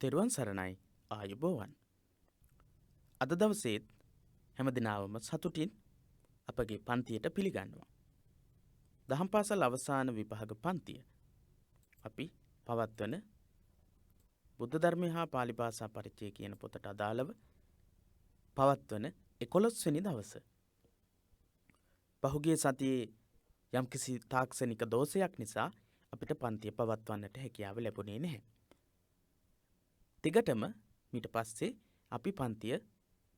තෙරුවන් සරණයි ආයුබෝවන්. අද දවසේත් හැම දිනාවම සතුටින් අපගේ පන්තියට පිළිගන්නවා. දහම් පාසල් අවසාන විභාග පන්තිය අපි පවත්වන බුද්ධ ධර්මය හා පාලි භාෂා පරිචය කියන පොතට අදාළව පවත්වන 11 වෙනි දවස. පහුගිය සතියේ යම්කිසි තාක්ෂණික දෝෂයක් නිසා අපිට පන්තිය පවත්වන්නට හැකියාව ලැබුණේ නැහැ. දිගටම ඊට පස්සේ අපි පන්තිය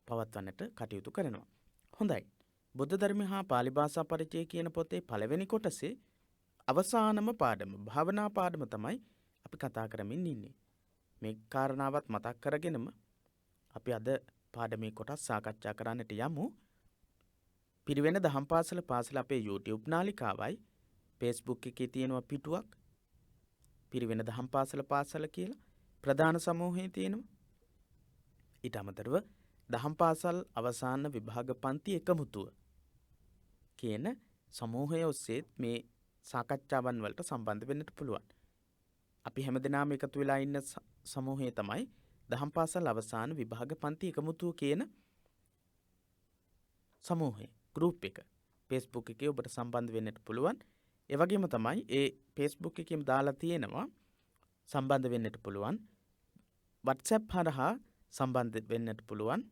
පවත්වන්නට කටයුතු කරනවා. හොඳයි. බුද්ධ ධර්මය හා පාලි භාෂා පරිචය කියන පොතේ පළවෙනි කොටසේ අවසානම පාඩම භාවනා පාඩම තමයි අපි කතා කරමින් ඉන්නේ. මේ කාරණාවත් මතක් කරගෙනම අපි අද පාඩමේ කොටස් සාකච්ඡා කරන්නට යමු. පිරිවෙන දහම් පාසල අපේ YouTube නාලිකාවයි Facebook එකේ තියෙනවා පිටුවක්. පිරිවෙන දහම් පාසල කියලා ප්‍රධාන සමූහයේ තියෙනවා. ඊට අමතරව දහම් පාසල් අවසාන විභාග පන්ති එකමුතුව කියන සමූහය ඔස්සේ මේ සාකච්ඡාවන් වලට සම්බන්ධ වෙන්නට පුළුවන්. අපි හැමදෙනාම එකතු වෙලා ඉන්න සමූහය තමයි දහම් පාසල් අවසාන විභාග පන්ති එකමුතුව කියන සමූහය, ගෲප් එක. Facebook එකේ ඔබට සම්බන්ධ වෙන්නට පුළුවන්. ඒ වගේම තමයි ඒ Facebook එකේම දාලා තියෙනවා සම්බන්ධ වෙන්නට පුළුවන්. WhatsApp හරහා සම්බන්ධ වෙන්නට පුළුවන්.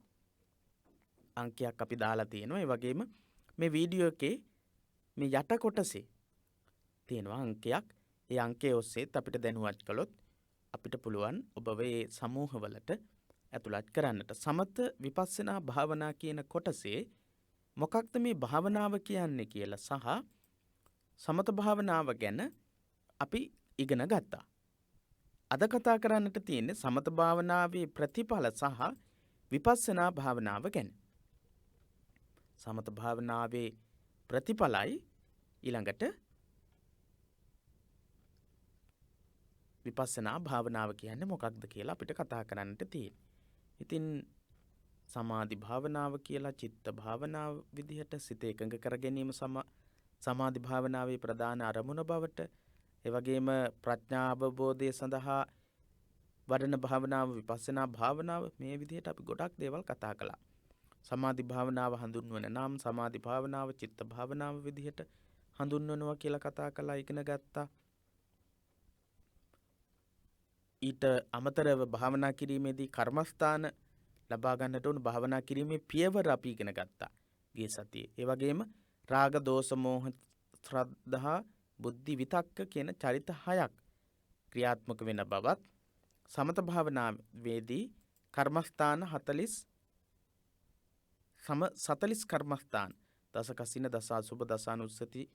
අංකයක් අපි දාලා තියෙනවා. ඒ වගේම මේ වීඩියෝ එකේ මේ යට කොටසේ තියෙනවා අංකයක්. ඒ අංකය ඔස්සේත් අපිට දැනුවත් කළොත් අපිට පුළුවන් ඔබව මේ සමූහවලට ඇතුළත් කරන්නට. සමත විපස්සනා භාවනා කියන කොටසේ මොකක්ද මේ භාවනාව කියන්නේ කියලා සහ සමත භාවනාව ගැන අපි ඉගෙන ගත්තා. අද කතා කරන්නට තියෙන්නේ සමත භාවනාවේ ප්‍රතිඵල සහ විපස්සනා භාවනාව ගැන. සමත භාවනාවේ ප්‍රතිඵලයි ඊළඟට විපස්සනා භාවනාව කියන්නේ මොකක්ද කියලා අපිට කතා කරන්නට තියෙන්නේ. ඉතින් සමාධි භාවනාව කියලා චිත්ත භාවනාව විදිහට සිත එකඟ කර ගැනීම සමාධි භාවනාවේ ප්‍රධාන අරමුණ බවට, ඒ වගේම ප්‍රඥා අවබෝධය සඳහා වඩන භාවනාව විපස්සනා භාවනාව, මේ විදිහට අපි ගොඩක් දේවල් කතා කළා. සමාධි භාවනාව හඳුන්වන නම් සමාධි භාවනාව චිත්ත භාවනාව විදිහට හඳුන්වනවා කියලා කතා කළා, ඉගෙන ගත්තා. ඊට අමතරව භාවනා කිරීමේදී කර්මස්ථාන ලබා ගන්නට උණු භාවනා කිරීමේ පියවර අපි ඉගෙන ගත්තා ගිය සතියේ. ඒ වගේම රාග දෝෂ මෝහ ශ්‍රද්ධා බුද්ධි විතක්ක කියන චරිත 6ක් ක්‍රියාත්මක වෙන බවත්, සමත භාවනාවේදී කර්මස්ථාන 40 කර්මස්ථාන දස කසින දස අසුභ දස අනුස්සති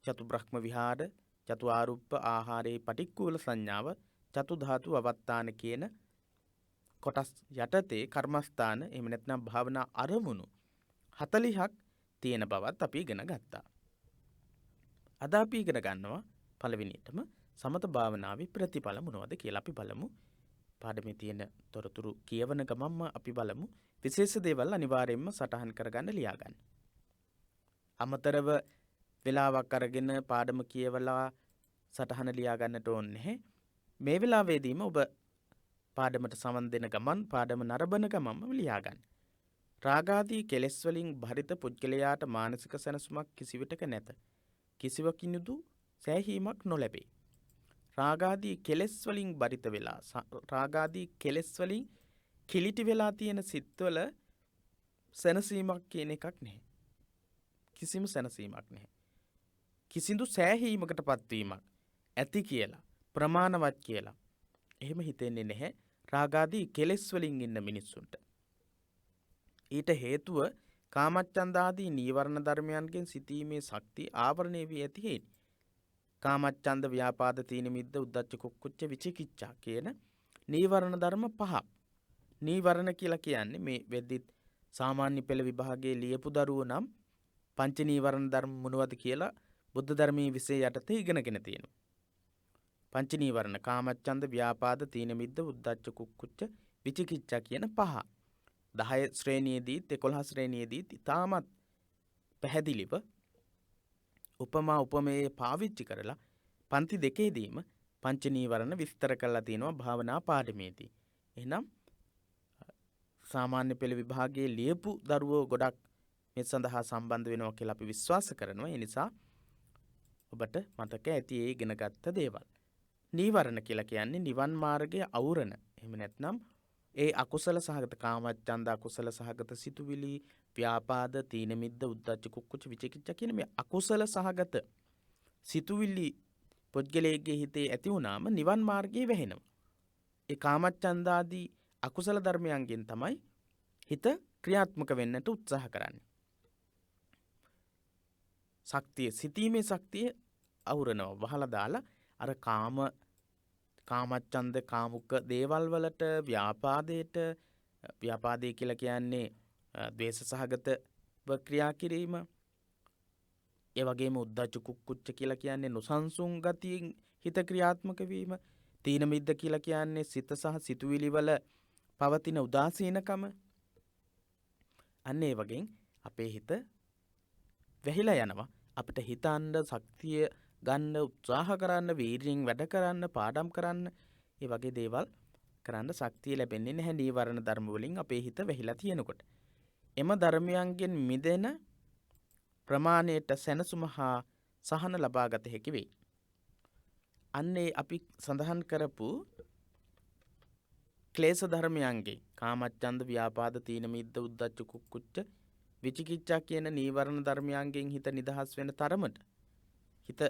චතු බ්‍රහ්ම විහාර චතු ආරුප්ප ආහාරේ පටික්කුල සංඥාව චතු ධාතු අවත්තාන කියන කොටස් යටතේ කර්මස්ථාන එහෙම නැත්නම් භාවනා අරමුණු 40ක් තියෙන බවත් අපි ඉගෙන ගත්තා. අද අපි ඉගෙන ගන්නවා පළවෙනියටම සමත භාවනාවේ ප්‍රතිඵල මොනවද කියලා අපි බලමු. පාඩමේ තියෙන තොරතුරු කියවන ගමන්ම අපි බලමු. විශේෂ දේවල් අනිවාර්යයෙන්ම සටහන් කරගන්න ලියා ගන්න. අමතරව වෙලාවක් අරගෙන පාඩම කියවලා සටහන ලියා ගන්නට ඕනේ නැහැ. මේ වෙලාවේදීම ඔබ පාඩමට සමන් දෙන ගමන් පාඩම නරඹන ගමන්ම ලියා ගන්න. රාගාදී කෙලෙස් වලින් භරිත පුද්ගලයාට මානසික සැනසුමක් කිසිවිටක නැත. කිසිවකිනුදු සෑහීමක් නොලැබේ. රාගාදී කෙලෙස් වලින් බරිත වෙලා රාගාදී කෙලෙස් වලින් කිලිටි වෙලා තියෙන සිත්වල සැනසීමක් කියන එකක් නැහැ. කිසිම සැනසීමක් නැහැ. කිසිදු සෑහීමකට පත්වීමක් ඇති කියලා ප්‍රමාණවත් කියලා එහෙම හිතෙන්නේ නැහැ රාගාදී කෙලෙස් වලින් ඉන්න මිනිස්සුන්ට. ඊට හේතුව කාමච්ඡන්දාදී නීවරණ ධර්මයන්ගෙන් සිටීමේ ශක්තිය ආවරණය වී ඇති හේයි. කාමච්ඡන්ද ව්‍යාපාද තීන මිද්ද උද්ධච්ච කුක්කුච්ච විචිකිච්ඡා කියන නීවරණ ධර්ම 5. නීවරණ කියලා කියන්නේ මේ වෙද්දිත් සාමාන්‍ය පෙළ විභාගයේ ලියපු දරුවෝ නම් පංච නීවරණ ධර්ම මොනවද කියලා බුද්ධ ධර්මයේ විෂය යටතේ ඉගෙනගෙන තියෙනවා. පංච නීවරණ කාමච්ඡන්ද ව්‍යාපාද තීන මිද්ද උද්ධච්ච කුක්කුච්ච විචිකිච්ඡා කියන 5. 10 ශ්‍රේණියේදීත් 11 ශ්‍රේණියේදීත් ඉතාමත් පැහැදිලිව උපමා උපමේය පාවිච්චි කරලා පන්ති දෙකේදීම පංච නීවරණ විස්තර කරලා තියෙනවා භාවනා පාඩමේදී. එහෙනම් සාමාන්‍ය පෙළ විභාගයේ ලියපු දරුවෝ ගොඩක් මේ සඳහා සම්බන්ධ වෙනවා කියලා අපි විශ්වාස කරනවා. ඒ නිසා ඔබට මතක ඇති ඒ ඉගෙනගත්ත දේවල්. නීවරණ කියලා කියන්නේ නිවන් මාර්ගයේ අවුරණ. එහෙම නැත්නම් ඒ අකුසල සහගත කාමච්ඡන්ද අකුසල සහගත සිතුවිලි, ව්‍යාපාද, තීන මිද්ද, උද්ධච්ච කුක්කුච්ච විචිකිච්ඡා කියන මේ අකුසල සහගත සිතුවිලි පුද්ගලයේ හිතේ ඇති වුණාම නිවන් මාර්ගයේ වැහෙනවා. ඒ කාමච්ඡන්ද ආදී අකුසල ධර්මයන්ගෙන් තමයි හිත ක්‍රියාත්මක වෙන්නට උත්සාහ කරන්නේ. ශක්තිය සිතීමේ ශක්තිය අවුරනවා වහලා දාලා අර කාමච්ඡන්ද කාමුක දේවල් වලට ව්‍යාපාදේ කියලා කියන්නේ ද්වේෂ සහගතව ක්‍රියා කිරීම. ඒ වගේම උද්ධච්ච කුක්කුච්ච කියලා කියන්නේ නොසන්සුන් ගතියෙන් හිත ක්‍රියාත්මක වීම. තීන මිද්ද කියලා කියන්නේ සිත සහ සිතුවිලි වල පවතින උදාසීනකම. අන්න ඒ වගේ අපේ හිත වැහිලා යනවා. අපිට හිතන්න ශක්තිය ගන්න උත්සාහ කරන්න, වීර්යයෙන් වැඩ කරන්න, පාඩම් කරන්න, ඒ වගේ දේවල් කරන්න ශක්තිය ලැබෙන්නේ නැහැ නීවරණ ධර්ම වලින් අපේ හිත වැහිලා තියෙනකොට. එම ධර්මයන්ගෙන් මිදෙන ප්‍රමාණයට සැනසුම හා සහන ලබා ගත හැකි වෙයි. අන්නේ අපි සඳහන් කරපු ක්ලේශ ධර්මයන්ගේ කාමච්ඡන්ද, ව්‍යාපාද, තීන මිද්ද, උද්ධච්ච කුක්කුච්ච, විචිකිච්ඡා කියන නීවරණ ධර්මයන්ගෙන් හිත නිදහස් වෙන තරමට, හිත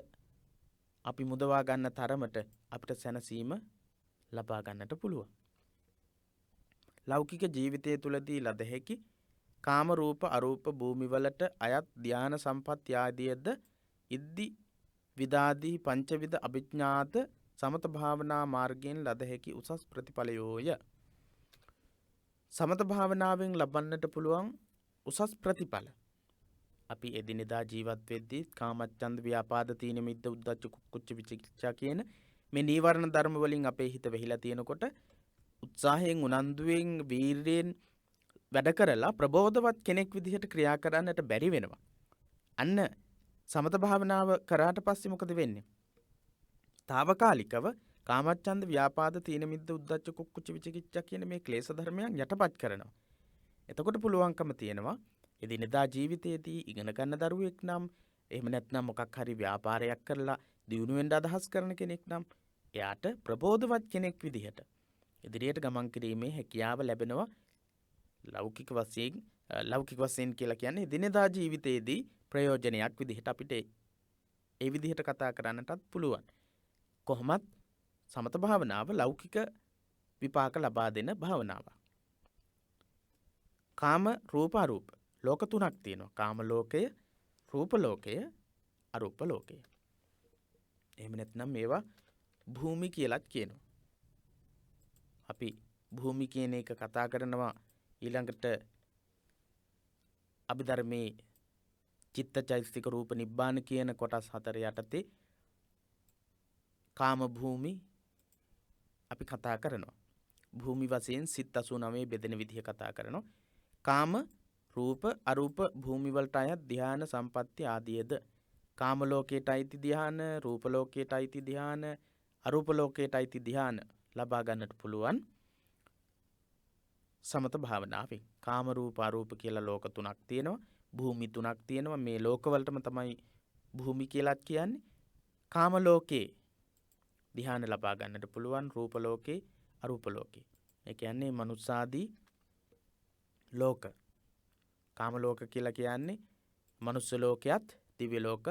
අපි මුදවා ගන්න තරමට අපිට සැනසීම ලබා ගන්නට පුළුවන්. ලෞකික ජීවිතය තුළදී ලද හැකි කාම රූප අරූප භූමිවලට අයත් ධාන සම්පත්‍ය ආදීද ඉද්දි විදාදී පංචවිධ අභිඥාත සමත භාවනා මාර්ගයෙන් ලද හැකි උසස් ප්‍රතිඵලයෝය. සමත භාවනාවෙන් ලබන්නට පුළුවන් උසස් ප්‍රතිඵල අපි එදිනෙදා ජීවත් වෙද්දී කාමච්ඡන්ද, ව්‍යාපාද, තීන මිද්ද, උද්ධච්ච කුක්කුච්ච විචිකිච්ඡා කියන මේ නීවරණ ධර්ම වලින් අපේ හිත වෙහිලා තියෙනකොට උත්සාහයෙන්, උනන්දුවෙන්, වීර්යයෙන් වැඩ කරලා ප්‍රබෝධවත් කෙනෙක් විදිහට ක්‍රියා කරන්නට බැරි වෙනවා. අන්න සමත භාවනාව කරාට පස්සේ මොකද වෙන්නේ? తాවකාලිකව කාමච්ඡන්ද, ව්‍යාපාද, තීන මිද්ද, උද්ධච්ච කුක්කුච්ච විචිකිච්ඡා කියන මේ ක්ලේශ ධර්මයන් යටපත් කරනවා. එතකොට පුළුවන්කම තියෙනවා එදිනෙදා ජීවිතයේදී ඉගෙන ගන්න දරුවෙක් නම්, එහෙම නැත්නම් මොකක් හරි ව්‍යාපාරයක් කරලා දියුණු වෙන්න අදහස් කරන කෙනෙක් නම්, එයාට ප්‍රබෝධවත් කෙනෙක් විදිහට ඉදිරියට ගමන් කිරීමේ හැකියාව ලැබෙනවා. ලෞකික වශයෙන් කියලා කියන්නේ එදිනෙදා ජීවිතයේදී ප්‍රයෝජනයක් විදිහට අපිට ඒ විදිහට කතා කරන්නටත් පුළුවන්. කොහොමත් සමත භාවනාව ලෞකික විපාක ලබා දෙන භාවනාවක්. කාම රූප අරූප ලෝක තුනක් තියෙනවා. කාම ලෝකය, රූප ලෝකය, අරූප ලෝකය. එහෙම නැත්නම් මේවා භූමි කියලාත් කියනවා. අපි භූමි කියන එක කතා කරනවා ඊළඟට අභිධර්මයේ චිත්තචෛතසික රූප නිබ්බාන කියන කොටස් 4 යටතේ කාම භූමි අපි කතා කරනවා. භූමි වශයෙන් සිත් 89 බෙදෙන විදිහ කතා කරනවා. කාම රූප අරූප භූමි වලට අයත් ධ්‍යාන සම්පත්‍ය ආදීද කාම ලෝකයට අයිති ධ්‍යාන, රූප ලෝකයට අයිති ධ්‍යාන, අරූප ලෝකයට අයිති ධ්‍යාන ලබා ගන්නට පුළුවන් සමත භාවනාවෙන්. කාම රූප අරූප කියලා ලෝක තුනක් තියෙනවා. භූමි තුනක් තියෙනවා. මේ ලෝකවලටම තමයි භූමි කියලාත් කියන්නේ. කාම ලෝකේ ධ්‍යාන ලබා ගන්නට පුළුවන්, රූප ලෝකේ, අරූප ලෝකේ. ඒ කියන්නේ මනුස්සාදී ලෝක. කාම ලෝක කියලා කියන්නේ මනුස්ස ලෝකයක්, දිව්‍ය ලෝක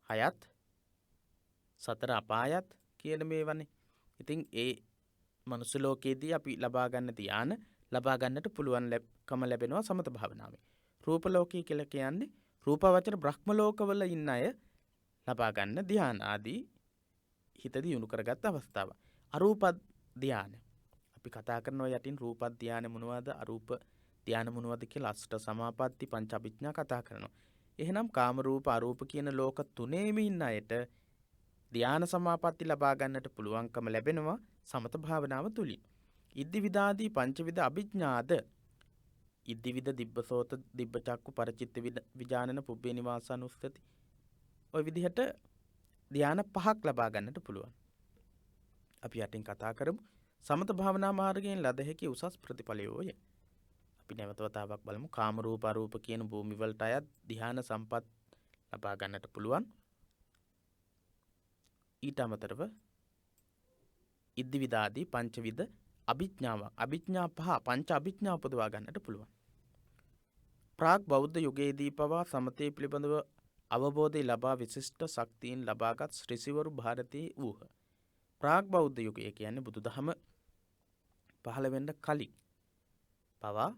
6ක්, සතර අපායත් කියන මේවනේ. ඉතින් ඒ මනුස්ස ලෝකයේදී අපි ලබා ගන්න ධ්‍යාන ලබා ගන්නට පුළුවන්කම ලැබෙනවා සමත භාවනාවේ. රූප ලෝකය කියලා කියන්නේ රූපවචර බ්‍රහ්ම ලෝකවල ඉන්න අය ලබා ගන්න ධ්‍යාන ආදී හිත දියුණු කරගත් අවස්ථාව. අරූප ධ්‍යාන අපි කතා කරනවා යටින් රූප ධ්‍යාන මොනවද, අරූප ධ්‍යාන මොනවද කියලා අෂ්ට සමාපatti පංච අභිඥා කතා කරනවා. එහෙනම් කාම රූප අරූප කියන ලෝක තුනේම ඉන්න අයට ධ්‍යාන සමාපatti ලබා ගන්නට පුළුවන්කම ලැබෙනවා සමත භාවනාව තුලින්. ඉද්ධි විදාදී පංචවිධ අභිඥාද ඉද්ධිවිද දිබ්බසෝත දිබ්බචක්කු පරචිත්ත විජානන පුබ්බේ නිවාසානුස්සති ඔය විදිහට ධ්‍යාන 5ක් ලබා ගන්නට පුළුවන්. අපි යටින් කතා කරමු සමත භාවනා මාර්ගයෙන් ලද හැකි උසස් ප්‍රතිඵලයෝය. අපි නැවත වතාවක් බලමු. කාම රූප අරූප කියන භූමි වලට අයත් ධ්‍යාන සම්පත් ලබා ගන්නට පුළුවන්. ඊට අමතරව ඉද්ධිවිදාදී පංචවිධ අභිඥා පංච අභිඥා උපදවා ගන්නට පුළුවන්. ප්‍රාග් බෞද්ධ යුගයේදී පවා සමතේ පිළිබඳව අවබෝධය ලබා විශිෂ්ට ශක්තියින් ලබාගත් ඍෂිවරු ಭಾರತයේ වූහ. ප්‍රාග් බෞද්ධ යුගය කියන්නේ බුදුදහම පහළ වෙන්න කලින් පවා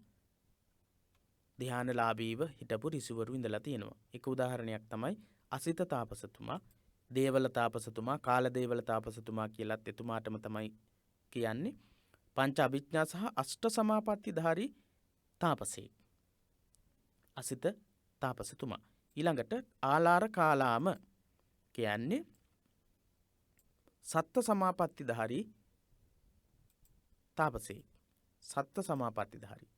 ධ්‍යානලාභීව හිටපු ඍෂිවරු ඉඳලා තියෙනවා. එක උදාහරණයක් තමයි අසිත තාපසතුමා, දේවල තාපසතුමා, කාලදේවල තාපසතුමා කියලත් එතුමාටම තමයි කියන්නේ. පංච අභිඥා සහ අෂ්ට සමාපත්තිධාරී තාපසෙක්. අසිත තාපසතුමා. ඊළඟට ආලාර කාලාම කියන්නේ සත්ත සමාපත්තිධාරී තාපසෙක්. සත්ත සමාපත්තිධාරී.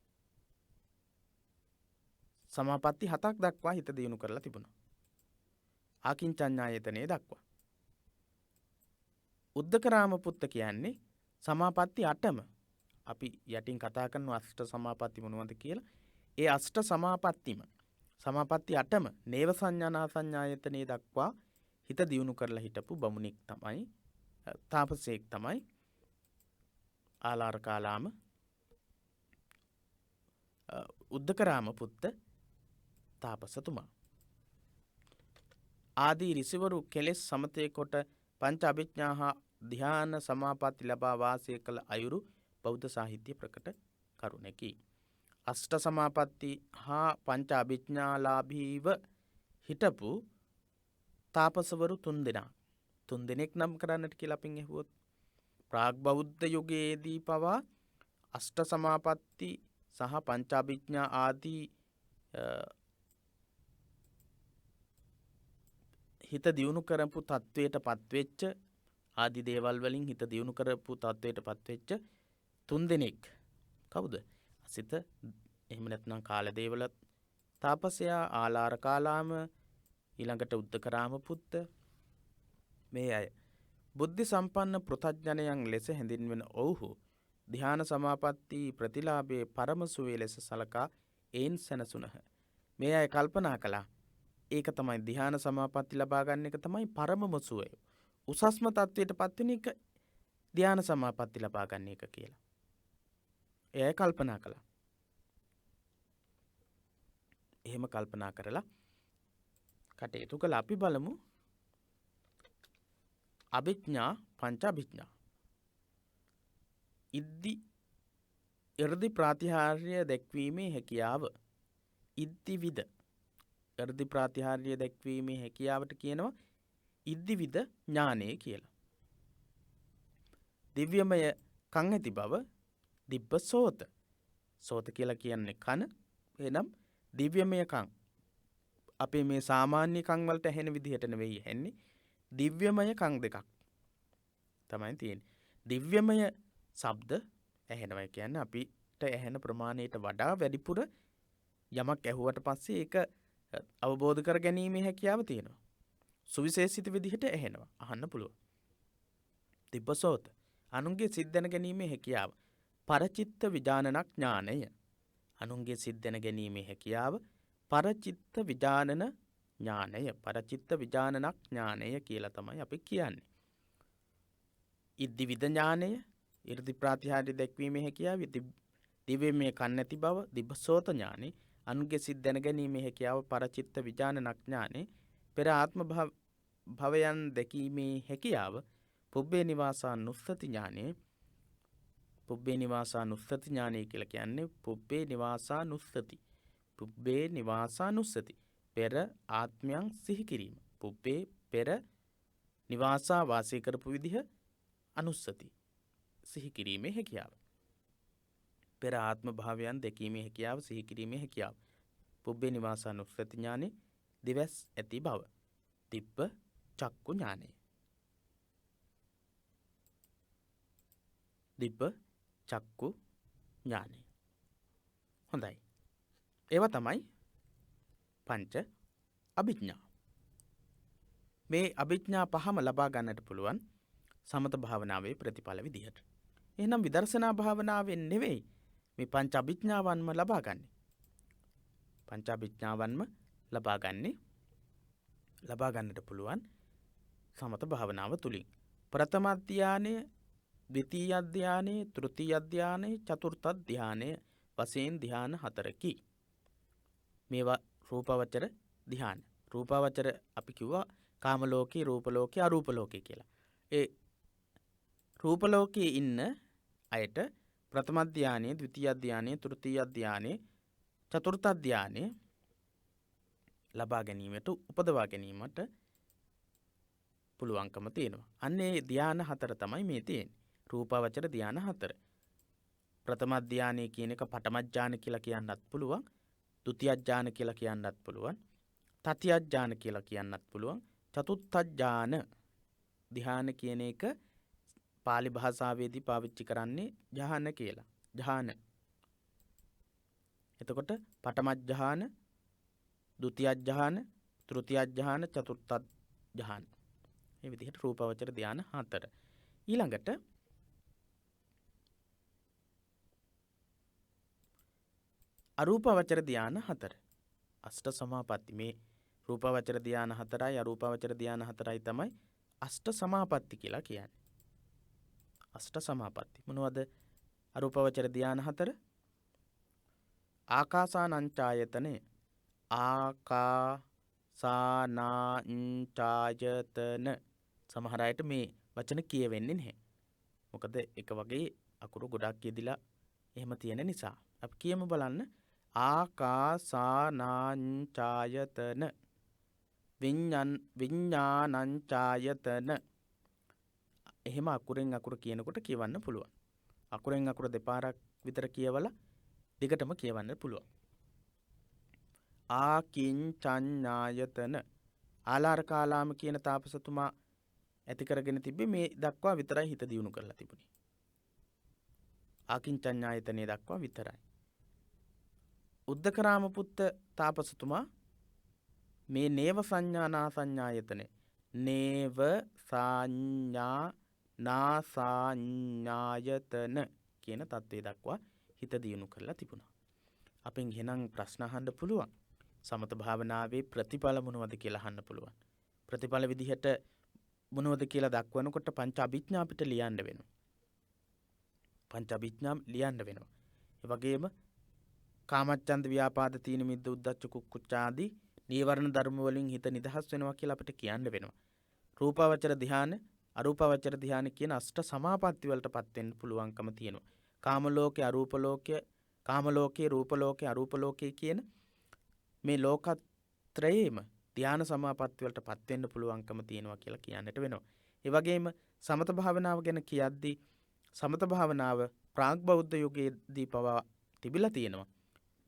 සමාපatti 7ක් දක්වා හිත දියුණු කරලා තිබුණා. ආකින්චඤ්ඤායතනෙ දක්වා. උද්දකරාම පුත්ත කියන්නේ සමාපatti 8ම. අපි යටින් කතා කරන අෂ්ට සමාපatti මොනවද කියලා. ඒ අෂ්ට සමාපත්තිම සමාපatti 8ම නේව සංඥානා සංඥායතනෙ දක්වා හිත දියුණු කරලා හිටපු බමුණෙක් තමයි තාපසයෙක් තමයි ආලාර කාලාම උද්දකරාම පුත්ත තාපසතුමා. ආදී ඍෂිවරු කෙලෙස් සමතේ කොට පංච අභිඥා හා ධ්‍යාන සමාපatti ලබා වාසය කළ අයුරු බෞද්ධ සාහිත්‍ය ප්‍රකට කරුණකි. අෂ්ට සමාපatti හා පංච අභිඥාලාභීව හිටපු තාපසවරු 3 දෙනා. 3 දෙනෙක් නම් කරන්නට කියලා අපින් ඇහුවොත් ප්‍රාග් බෞද්ධ යුගයේදී පවා අෂ්ට සමාපatti සහ පංච අභිඥා ආදී හිත දියුණු කරපු තත්වයට පත්වෙච්ච ආදි දේවල් වලින් හිත දියුණු කරපු තත්වයට පත්වෙච්ච 3 දෙනෙක්. කවුද? අසිත, එහෙම නැත්නම් කාලදේවල තාපසයා, ආලාර කාලාම, ඊළඟට උද්දකරාම පුත්ත. මේ අය බුද්ධි සම්පන්න පෘථග්ජනයන් ලෙස හැඳින්වෙන ඔවුහු ධ්‍යාන සමාපatti ප්‍රතිලාභයේ පරම සුවේ ලෙස සලකා ඒන් සැනසුනහ. මේ අය කල්පනා කළා ඒක තමයි ධ්‍යාන සමාපatti ලබා ගන්න එක තමයි පරමම සුවය. උසස්ම තත්වයට පත්වෙන එක ධ්‍යාන සමාපatti ලබා ගන්න එක කියලා. එය කල්පනා කළා. එහෙම කල්පනා කරලා කටයුතු කළා. අපි බලමු අභිඥා පංච අභිඥා. ඉර්ධි ප්‍රාතිහාර්ය දැක්වීමේ හැකියාව. ඉද්ධිවිද ඉර්ධි ප්‍රාතිහාර්ය දැක්වීමේ හැකියාවට කියනවා ඉද්ධිවිද ඥානය කියලා. දිව්‍යමය කන් ඇති බව දිබ්බ සෝත. සෝත කියලා කියන්නේ කන. එනම් දිව්‍යමය කන්. අපේ මේ සාමාන්‍ය කන් වලට ඇහෙන විදිහට නෙවෙයි ඇහෙන්නේ. දිව්‍යමය කන් දෙකක් තමයි තියෙන්නේ. දිව්‍යමය ශබ්ද ඇහෙනවා කියන්නේ අපිට ඇහෙන ප්‍රමාණයට වඩා වැඩිපුර යමක් ඇහුවට පස්සේ ඒක අවබෝධ කර ගැනීමේ හැකියාව තියෙනවා. සුවිශේෂිත විදිහට ඇහෙනවා. අහන්න පුළුවන්. දිබ්බසෝත අනුන්ගේ සිත් දැන ගැනීමේ හැකියාව. පරචිත්ත විජානන ඥානය. අනුන්ගේ සිත් දැන ගැනීමේ හැකියාව පරචිත්ත විජානන ඥානය. පරචිත්ත විජානන ඥානය කියලා තමයි අපි කියන්නේ. ඉද්ධිවිද ඥානය, 이르දි ප්‍රාතිහාර්ය දැක්වීමේ හැකියාව, දිව්‍යමය කන් නැති බව, දිබ්බසෝත ඥානෙ, අනුන්ගේ සිත් දැන ගැනීමේ හැකියාව පරචිත්ත විජානන ඥානෙ, පෙර ආත්ම භවයන් දැකීමේ හැකියාව, පුබ්බේ නිවාසානුස්සති ඥානෙ. පුබ්බේ නිවාසානුස්සති ඥානය කියලා කියන්නේ පුබ්බේ නිවාසානුස්සති. පුබ්බේ නිවාසානුස්සති. පෙර ආත්මයන් සිහි කිරීම. පුබ්බේ පෙර නිවාසා වාසය කරපු විදිහ අනුස්සති. සිහි කිරීමේ හැකියාව. පෙර ආත්ම භාවයන් දැකීමේ හැකියාව, සිහි කිරීමේ හැකියාව. පුබ්බේ නිවාසානුස්සති ඥානෙ දිවස් ඇති බව. දිබ්බ චක්කු ඥානය. දිබ්බ චක්කු ඥානය. හොඳයි. ඒවා තමයි පංච අභිඥා. මේ අභිඥා පහම ලබා ගන්නට පුළුවන් සමත භාවනාවේ ප්‍රතිඵල විදිහට. එහෙනම් විදර්ශනා භාවනාවෙන් නෙවෙයි මේ පංච අභිඥාවන්ම ලබා ගන්න. පංච අභිඥාවන්ම ලබා ගන්නට පුළුවන් සමත භාවනාව තුලින්. ප්‍රථම ධානය, ද්විතීය ධානය, තෘතීය ධානය, චතුර්ථ ධානය වශයෙන් ධාන 4කි. මේවා රූපාවචර ධාන. රූපාවචර අපි කිව්වා කාම ලෝකේ, රූප ලෝකේ, අරූප ලෝකේ කියලා. ඒ රූප ලෝකයේ ඉන්න අයට ප්‍රථම ධානය, ද්විතීය ධානය, තෘතීය ධානය, චතුර්ථ ධානය ලබා ගැනීමට, උපදවා ගැනීමට පුළුවන්කම තියෙනවා. අන්නේ ධාන 4 තමයි මේ තියෙන්නේ. රූපාවචර ධාන 4. ප්‍රථම ධානය කියන එක පඨම ධාන කියලා කියන්නත් පුළුවන්. ဒုတိ ය ධාන කියලා කියන්නත් පුළුවන්. තතිය ධාන කියලා කියන්නත් පුළුවන්. චතුත්ථ ධාන කියන එක පාලි භාෂාවේදී පාවිච්චි කරන්නේ ධාන කියලා. ධාන. එතකොට පඨම ධාන, ဒုတိ ය ධාන, තෘතීය ධාන, චතුර්ථ ධාන. මේ විදිහට රූපාවචර ධාන 4. ඊළඟට අරූපාවචර ධාන 4. අෂ්ට සමාපatti. මේ රූපාවචර ධාන 4යි අරූපාවචර ධාන 4යි තමයි අෂ්ට සමාපatti කියලා කියන්නේ. අෂ්ට සමාපatti. මොනවද අරූපාවචර ධාන 4? ආකාසානංචායතනෙ. ආකාසානංචායතන. සමහර අයට මේ වචන කියවෙන්නේ නැහැ. මොකද එක වගේ අකුරු ගොඩක් යෙදිලා එහෙම තියෙන නිසා. අපි කියමු බලන්න. ආකාසානංචායතන, විඤ්ඤාණංචායතන. එහෙම අකුරෙන් අකුර කියනකොට කියවන්න පුළුවන්. අකුරෙන් අකුර දෙපාරක් විතර කියවලා දිගටම කියවන්න පුළුවන්. ආකින්චඤ්ඤායතන. ආලාර කාලාම කියන තාපසතුමා ඇති කරගෙන තිබ්බේ මේ දක්වා විතරයි හිත දියුණු කරලා තිබුණේ. ආකින්චඤ්ඤායතනේ දක්වා විතරයි. උද්දකරාම පුත්ත තාපසතුමා මේ නේව සංඥානා සංඥායතන, නේව සංඥා නාසඤ්ඤායතන කියන தත්ත්වය දක්වා හිත දියුණු කරලා තිබුණා. අපෙන් එහෙනම් ප්‍රශ්න අහන්න පුළුවන්. සමත භාවනාවේ ප්‍රතිඵල මොනවද කියලා අහන්න පුළුවන්. ප්‍රතිඵල විදිහට මොනවද කියලා දක්වනකොට පංච අභිඥා අපිට ලියන්න වෙනවා. පංච අභිඥා ලියන්න වෙනවා. ඒ වගේම කාමච්ඡන්ද, ව්‍යාපාද, තීන මිද්ද, උද්ධච්ච, කුක්කුච්ච ආදී නීවරණ ධර්ම වලින් හිත නිදහස් වෙනවා කියලා අපිට කියන්න වෙනවා. රූපාවචර ධ්‍යාන, අරූපාවචර ධ්‍යාන කියන අෂ්ට සමාපatti වලටපත් වෙන්න පුළුවන්කම තියෙනවා. කාම ලෝකේ, අරූප ලෝකේ, කාම ලෝකේ, රූප ලෝකේ, අරූප ලෝකේ කියන මේ ලෝකත්‍රයේම ධ්‍යාන සමාපatti වලටපත් වෙන්න පුළුවන්කම තියෙනවා කියලා කියන්නට වෙනවා. ඒ වගේම සමත භාවනාව ගැන කියද්දී සමත භාවනාව ප්‍රාග් බෞද්ධ යුගයේදී පවා තිබිලා තියෙනවා.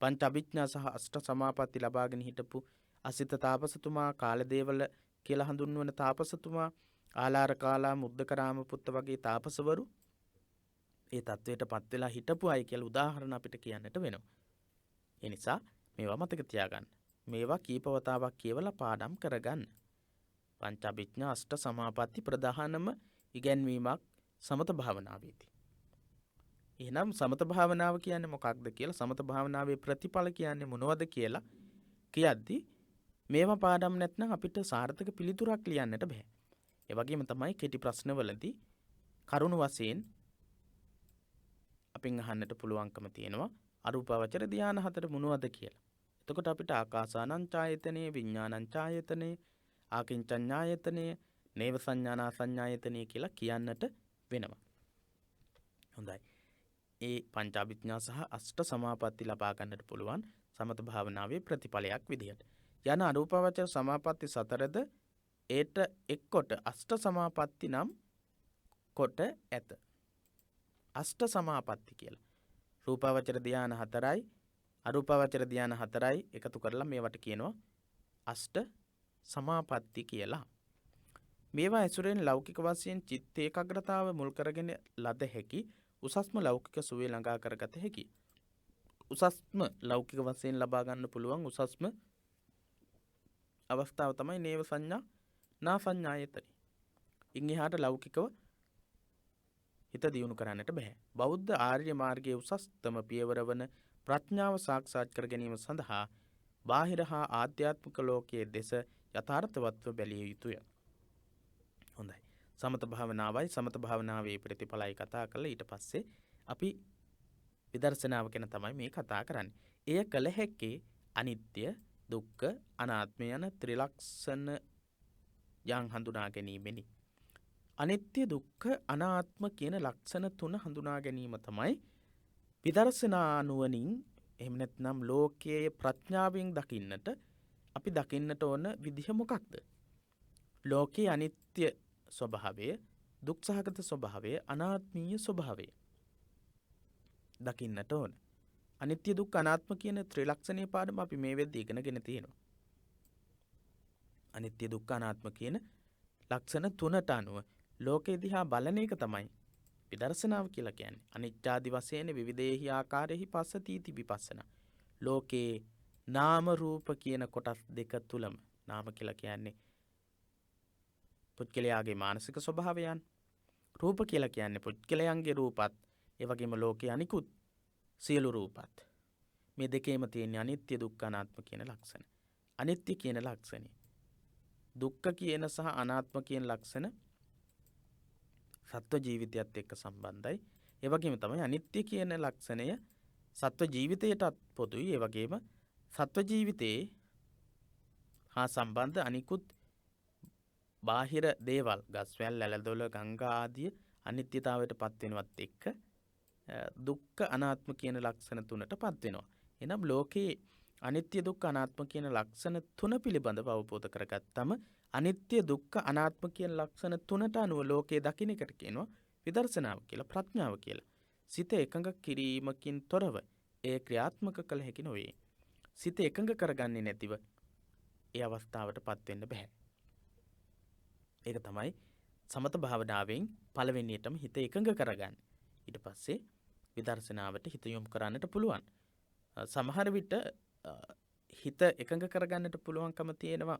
පංච අභිඥා සහ අෂ්ට සමාපatti ලබාගෙන හිටපු අසිත තාපසතුමා, කාලදේවල කියලා හඳුන්වන තාපසතුමා, ආලාර කාලා, මුද්දකරාම පුත්ත වගේ තාපසවරු ඒ தത്വයටපත් වෙලා හිටපු අය කියලා උදාහරණ අපිට කියන්නට වෙනවා. ඒ නිසා මේවා මතක තියාගන්න. මේවා කීපවතාවක් කියවලා පාඩම් කරගන්න. පංච අභිඥා අෂ්ට සමාපatti ප්‍රධානම ඉගැන්වීමක් සමත භාවනාවේදී. එහෙනම් සමත භාවනාව කියන්නේ මොකක්ද කියලා, සමත භාවනාවේ ප්‍රතිඵල කියන්නේ මොනවද කියලා කියද්දී මේවා පාඩම් නැත්නම් අපිට සාර්ථක පිළිතුරක් ලියන්නට බෑ. ඒ වගේම තමයි කෙටි ප්‍රශ්නවලදී කරුණු වශයෙන් අපින් අහන්නට පුළුවන්කම තියෙනවා අරූපාවචර ධ්‍යාන 4 මොනවද කියලා. එතකොට අපිට ආකාසානංචායතනේ, විඤ්ඤාණංචායතනේ, ආකින්චඤ්ඤායතනේ, නේව සංඥානා සංඥායතනේ කියලා කියන්නට වෙනවා. හොඳයි. ඒ පංච අභිඥා සහ අෂ්ට සමාපatti ලබා ගන්නට පුළුවන් සමත භාවනාවේ ප්‍රතිඵලයක් විදිහට. යන අරූපාවචර සමාපatti 4ද ඒට එක්කොට අෂ්ට සමාපatti නම් කොට ඇත. අෂ්ට සමාපatti කියලා. රූපාවචර ධ්‍යාන 4යි අරූපාවචර ධ්‍යාන 4යි එකතු කරලා මේවට කියනවා අෂ්ට සමාපatti කියලා. මේවා ඇසුරෙන් ලෞකික වශයෙන් චිත්ත ඒකාග්‍රතාව මුල් කරගෙන ලද හැකි උසස්ම ලෞකික සුවේ ළඟා කරගත හැකි. උසස්ම ලෞකික වශයෙන් ලබා ගන්න පුළුවන් උසස්ම අවස්ථාව තමයි නේව සංඥා නා සංඥායතනෙ. ඉන් එහාට ලෞකිකව හිත දියුණු කරන්නට බෑ. බෞද්ධ ආර්ය මාර්ගයේ උසස්තම පියවර වන ප්‍රඥාව සාක්ෂාත් කර ගැනීම සඳහා බාහිර හා ආධ්‍යාත්මික ලෝකයේ දෙස යථාර්ථවත්ව බැලිය යුතුය. හොඳයි. සමත භාවනාවයි සමත භාවනාවේ ප්‍රතිඵලයි කතා කළා. ඊට පස්සේ අපි විදර්ශනාව ගැන තමයි මේ කතා කරන්නේ. එය කළ හැක්කේ අනිත්‍ය, දුක්ඛ, අනාත්ම යන ත්‍රිලක්ෂණ යන් හඳුනා ගැනීමෙනි. අනිත්‍ය, දුක්ඛ, අනාත්ම කියන ලක්ෂණ තුන හඳුනා ගැනීම තමයි විදර්ශනා නුවණින් එහෙම නැත්නම් ලෝකයේ ප්‍රඥාවෙන් දකින්නට අපි දකින්නට ඕන විදිහ මොකක්ද? ලෝකයේ අනිත්‍ය ස්වභාවය, දුක් සහගත ස්වභාවය, අනාත්මීය ස්වභාවය දකින්නට ඕන. අනිත්‍ය, දුක්ඛ, අනාත්ම කියන ත්‍රිලක්ෂණීය පාඩම අපි මේ වෙද්දී ඉගෙනගෙන තියෙනවා. අනිත්‍ය, දුක්ඛ, අනාත්ම කියන ලක්ෂණ තුනට අනුව ලෝකෙ දිහා බලන එක තමයි විදර්ශනාව කියලා කියන්නේ. අනිත්‍යාදි වශයෙන් විවිධේහි ආකාරෙහි පස්සතීති විපස්සනා. ලෝකේ නාම රූප කියන කොටස් දෙක තුලම, නාම කියලා කියන්නේ පුද්ගලයාගේ මානසික ස්වභාවයන්, රූප කියලා කියන්නේ පුද්ගලයන්ගේ රූපත්, ඒ වගේම ලෝකයේ අනිකුත් සියලු රූපත්. මේ දෙකේම තියෙන අනිත්‍ය, දුක්ඛ, අනාත්ම කියන ලක්ෂණ. අනිත්‍ය කියන ලක්ෂණය, දුක්ඛ කියන සහ අනාත්ම කියන ලක්ෂණ සත්ව ජීවිතයත් එක්ක සම්බන්ධයි. ඒ වගේම තමයි අනිත්‍ය කියන ලක්ෂණය සත්ව ජීවිතයටත් පොදුයි. ඒ වගේම සත්ව ජීවිතයේ හා සම්බන්ධ අනිකුත් බාහිර දේවල්, ගස්වැල්, ඇලදොල, ගංගා ආදී අනිත්‍යතාවයට පත් වෙනවත් එක්ක දුක්ඛ, අනාත්ම කියන ලක්ෂණ තුනට පත් වෙනවා. එනම් ලෝකේ අනිත්‍ය, දුක්ඛ, අනාත්ම කියන ලක්ෂණ තුන පිළිබඳව අවබෝධ කරගත්තම අනිත්‍ය, දුක්ඛ, අනාත්ම කියන ලක්ෂණ තුනට අනුව ලෝකයේ දකින්න එකට කියනවා විදර්ශනාව කියලා, ප්‍රඥාව කියලා. සිත එකඟ කිරීමකින් තොරව ඒ ක්‍රියාත්මක කළ හැකි නොවේ. සිත එකඟ කරගන්නේ නැතිව ඒ අවස්ථාවට පත් වෙන්න බෑ. ඒක තමයි සමත භාවනාවෙන් පළවෙනියටම හිත එකඟ කරගන්න. ඊට පස්සේ විදර්ශනාවට හිත යොමු කරන්නට පුළුවන්. සමහර විට හිත එකඟ කරගන්නට පුළුවන්කම තියෙනවා,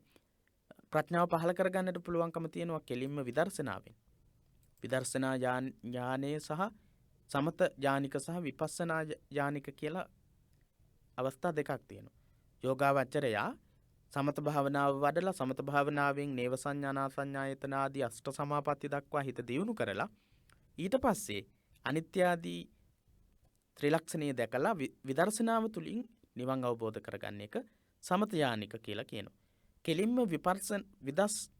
ප්‍රඥාව පහළ කරගන්නට පුළුවන්කම තියෙනවා කෙලින්ම විදර්ශනාවෙන්. විදර්ශනා ඥානය සහ සමත ඥානික සහ විපස්සනා ඥානික කියලා අවස්ථා දෙකක් තියෙනවා. යෝගාවචරයා සමත භාවනාව වඩලා සමත භාවනාවෙන් නේව සංඥා සංඥායතන ආදී අෂ්ට සමාපatti දක්වා හිත දියුණු කරලා ඊට පස්සේ අනිත්‍ය ආදී ත්‍රිලක්ෂණීය දැකලා විදර්ශනාව තුලින් නිවන් අවබෝධ කරගන්න එක සමත ඥානික කියලා කියනවා. කෙලින්ම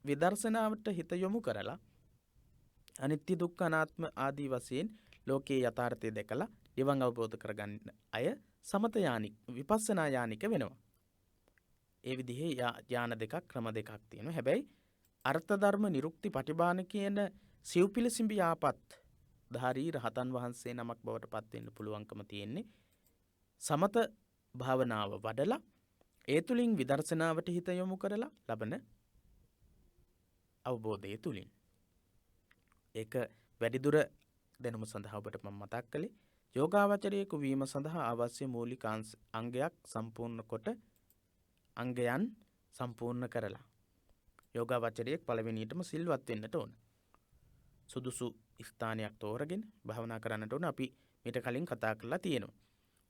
විදර්ශනාවට හිත යොමු කරලා අනිත්‍ය, දුක්ඛ, අනාත්ම ආදී වශයෙන් ලෝකයේ යථාර්ථය දැකලා නිවන් අවබෝධ කරගන්න අය සමත ඥානික, විපස්සනා ඥානික වෙනවා. ඒ විදිහේ ඥාන දෙකක්, ක්‍රම දෙකක් තියෙනවා. හැබැයි අර්ථ ධර්ම නිරුක්ති පටිභාන කියන සිව්පිලිසිඹි ආපත් ධාරී රහතන් වහන්සේ නමක් බවට පත් වෙන්න පුළුවන්කම තියෙන්නේ සමත භාවනාව වඩලා ඒ තුලින් විදර්ශනාවට හිත යොමු කරලා ලබන අවබෝධය තුලින්. ඒක වැඩිදුර දැනුම සඳහා ඔබට මම මතක් කළේ යෝගාවචරයෙකු වීම සඳහා අවශ්‍ය මූලික අංගයක් සම්පූර්ණ කොට අංගයන් සම්පූර්ණ කරලා යෝගාවචරයෙක් පළවෙනියටම සිල්වත් වෙන්නට ඕන. සුදුසු ස්ථානයක් තෝරගෙන භාවනා කරන්නට ඕන. අපි මීට කලින් කතා කරලා තියෙනවා.